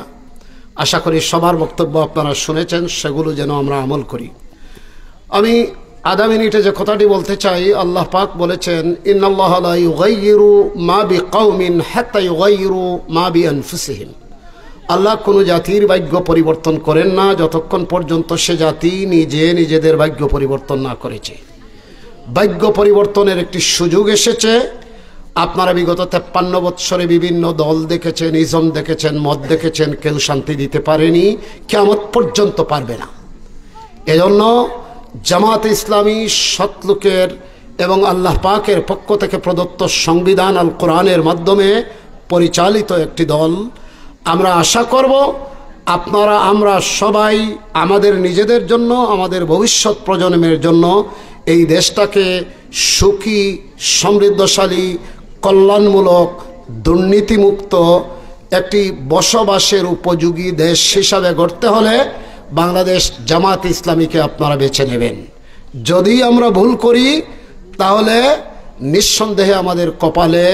আশা করি সবার বক্তব্য আপনারা শুনেছেন, সেগুলো যেন আমরা আমল করি। আমি আধা মিনিটে যে কথাটি বলতে চাই, আল্লাহ পাক বলেছেন, ইন্নাল্লাহা লা ইউগাইয়িরু মা বিকাউমিন হাত্তা ইউগাইয়িরু মা বিআনফুসিহিম। আল্লাহ কোনো জাতির ভাগ্য পরিবর্তন করেন না যতক্ষণ পর্যন্ত সে জাতি নিজেদের ভাগ্য পরিবর্তন না করেছে। ভাগ্য পরিবর্তনের একটি সুযোগ এসেছে। আপনারা বিগত 53 বৎসরে বিভিন্ন দল দেখেছেন, ইজম দেখেছেন, মত দেখেছেন, কেউ শান্তি দিতে পারেনি, কিয়ামত পর্যন্ত পারবে না। এজন্য জামাত ইসলামী সৎলোকের এবং আল্লাহ পাকের পক্ষ থেকে প্রদত্ত সংবিধান আল কোরআনের মাধ্যমে পরিচালিত একটি দল। আমরা আশা করব আমরা সবাই আমাদের নিজেদের জন্য, আমাদের ভবিষ্যৎ প্রজন্মের জন্য এই দেশটাকে সুখী, সমৃদ্ধশালী, কল্যাণমূলক, দুর্নীতিমুক্ত একটি বসবাসের উপযোগী দেশ হিসাবে গড়তে হলে বাংলাদেশ জামাত ইসলামীকে আপনারা বেছে নেবেন। যদি আমরা ভুল করি তাহলে নিঃসন্দেহে আমাদের কপালে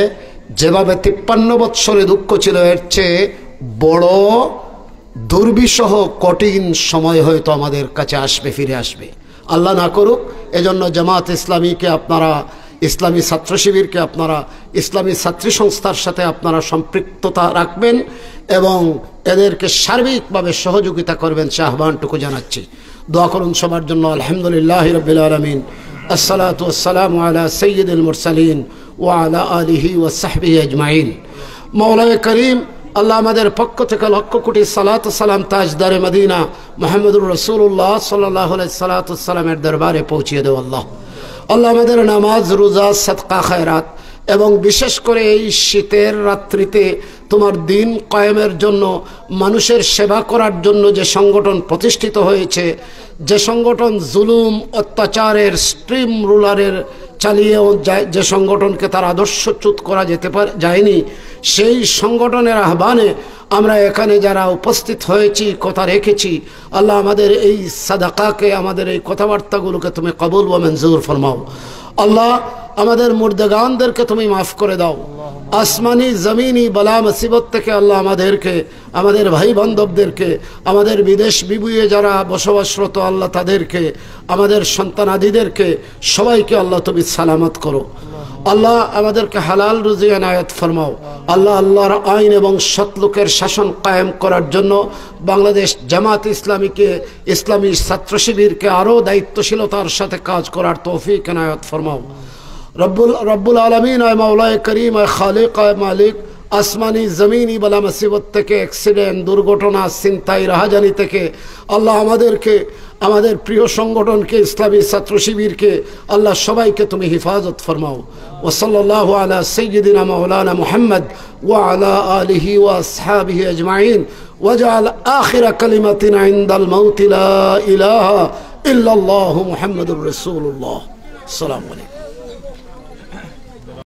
যেভাবে 53 বৎসরে দুঃখ ছিল, এর চেয়ে বড় দুর্বিষহ কঠিন সময় হয়তো আমাদের কাছে আসবে, ফিরে আসবে, আল্লাহ না করুক। এজন্য জামাত ইসলামীকে আপনারা, ইসলামী ছাত্র শিবিরকে আপনারা ইসলামী ছাত্রী সংস্থার সাথে আপনারা সম্পৃক্ততা রাখবেন এবং এদেরকে সার্বিকভাবে সহযোগিতা করবেন, সে আহ্বানটুকু জানাচ্ছি। দোয়া করুন সবার জন্য। আলহামদুলিল্লাহি রাব্বিল আলামিন, আসসালাতু ওয়াসসালামু আলা সাইয়্যিদিল মুরসালিন ওয়া আলা আলিহি ওয়া সাহবিহি আজমাইন। মাওলানা করিম আল্লাহ আমাদের পক্ষ থেকে লক্ষ কোটি সালাত সালাম তাজদারে মদিনা মুহাম্মদুর রাসূলুল্লাহ সাল্লাল্লাহু আলাইহি সাল্লাতু সালামের দরবারে পৌঁছিয়ে দেও। আল্লাহ আমাদের নামাজ, রোজা, সাদকা, খায়রাত এবং বিশেষ করে এই শীতের রাত্রিতে তোমার দিন কায়েমের জন্য, মানুষের সেবা করার জন্য যে সংগঠন প্রতিষ্ঠিত হয়েছে, যে সংগঠন জুলুম অত্যাচারের স্ট্রিম রুলারের চালিয়েও যে সংগঠনকে তার আদর্শচ্যুত করা যায়নি, সেই সংগঠনের আহ্বানে আমরা এখানে যারা উপস্থিত হয়েছি, কথা রেখেছি, আল্লাহ আমাদের এই সাদাকাকে, আমাদের এই কথাবার্তাগুলোকে তুমি কবুল ও মঞ্জুর ফরমাও। আল্লাহ আমাদের মুর্দাগানদেরকে তুমি মাফ করে দাও। আসমানি জমিনি বালা মুসিবত থেকে আল্লাহ আমাদেরকে, আমাদের ভাই বান্ধবদেরকে, আমাদের বিদেশ বিভুঁইয়ে যারা বসবাসরত আল্লাহ তাদেরকে, আমাদের সন্তানাদিদেরকে সবাইকে আল্লাহ তুমি সালামত করো। আল্লাহ আমাদেরকে হালাল রুজি এনায়েত ফরমাও। আল্লাহ আল্লাহর আইন এবং সৎলোকের শাসন কায়েম করার জন্য বাংলাদেশ জামাত ইসলামীকে, ইসলামী ছাত্র শিবিরকে আরও দায়িত্বশীলতার সাথে কাজ করার তৌফিক এনায়েত ফরমাও। রব্বুল আলমিন, আয় মাওলায়ে করিম, আয় খালিক, আয় মালিক, আসমানি জমিনি বালা মুসিবত থেকে, অ্যাক্সিডেন্ট, দুর্ঘটনা, ছিনতাই, রাহাজানি থেকে আল্লাহ আমাদেরকে, আমাদের প্রিয় সংগঠনকে, ইসলামী ছাত্র শিবিরকে আল্লাহ সবাইকে তুমি হিফাজত ফরমাও। ওয়া সাল্লাল্লাহু আলা সাইয়্যিদিনা মাওলানা মুহাম্মদ ওয়া আলা আলিহি ওয়া আসহাবিহি আজমাইন ওয়াজআল আখিরা কালিমাতিনা ইনদাল মাউতি লা ইলাহা ইল্লাল্লাহু মুহাম্মাদুর রাসূলুল্লাহ। আসসালামু আলাইকুম।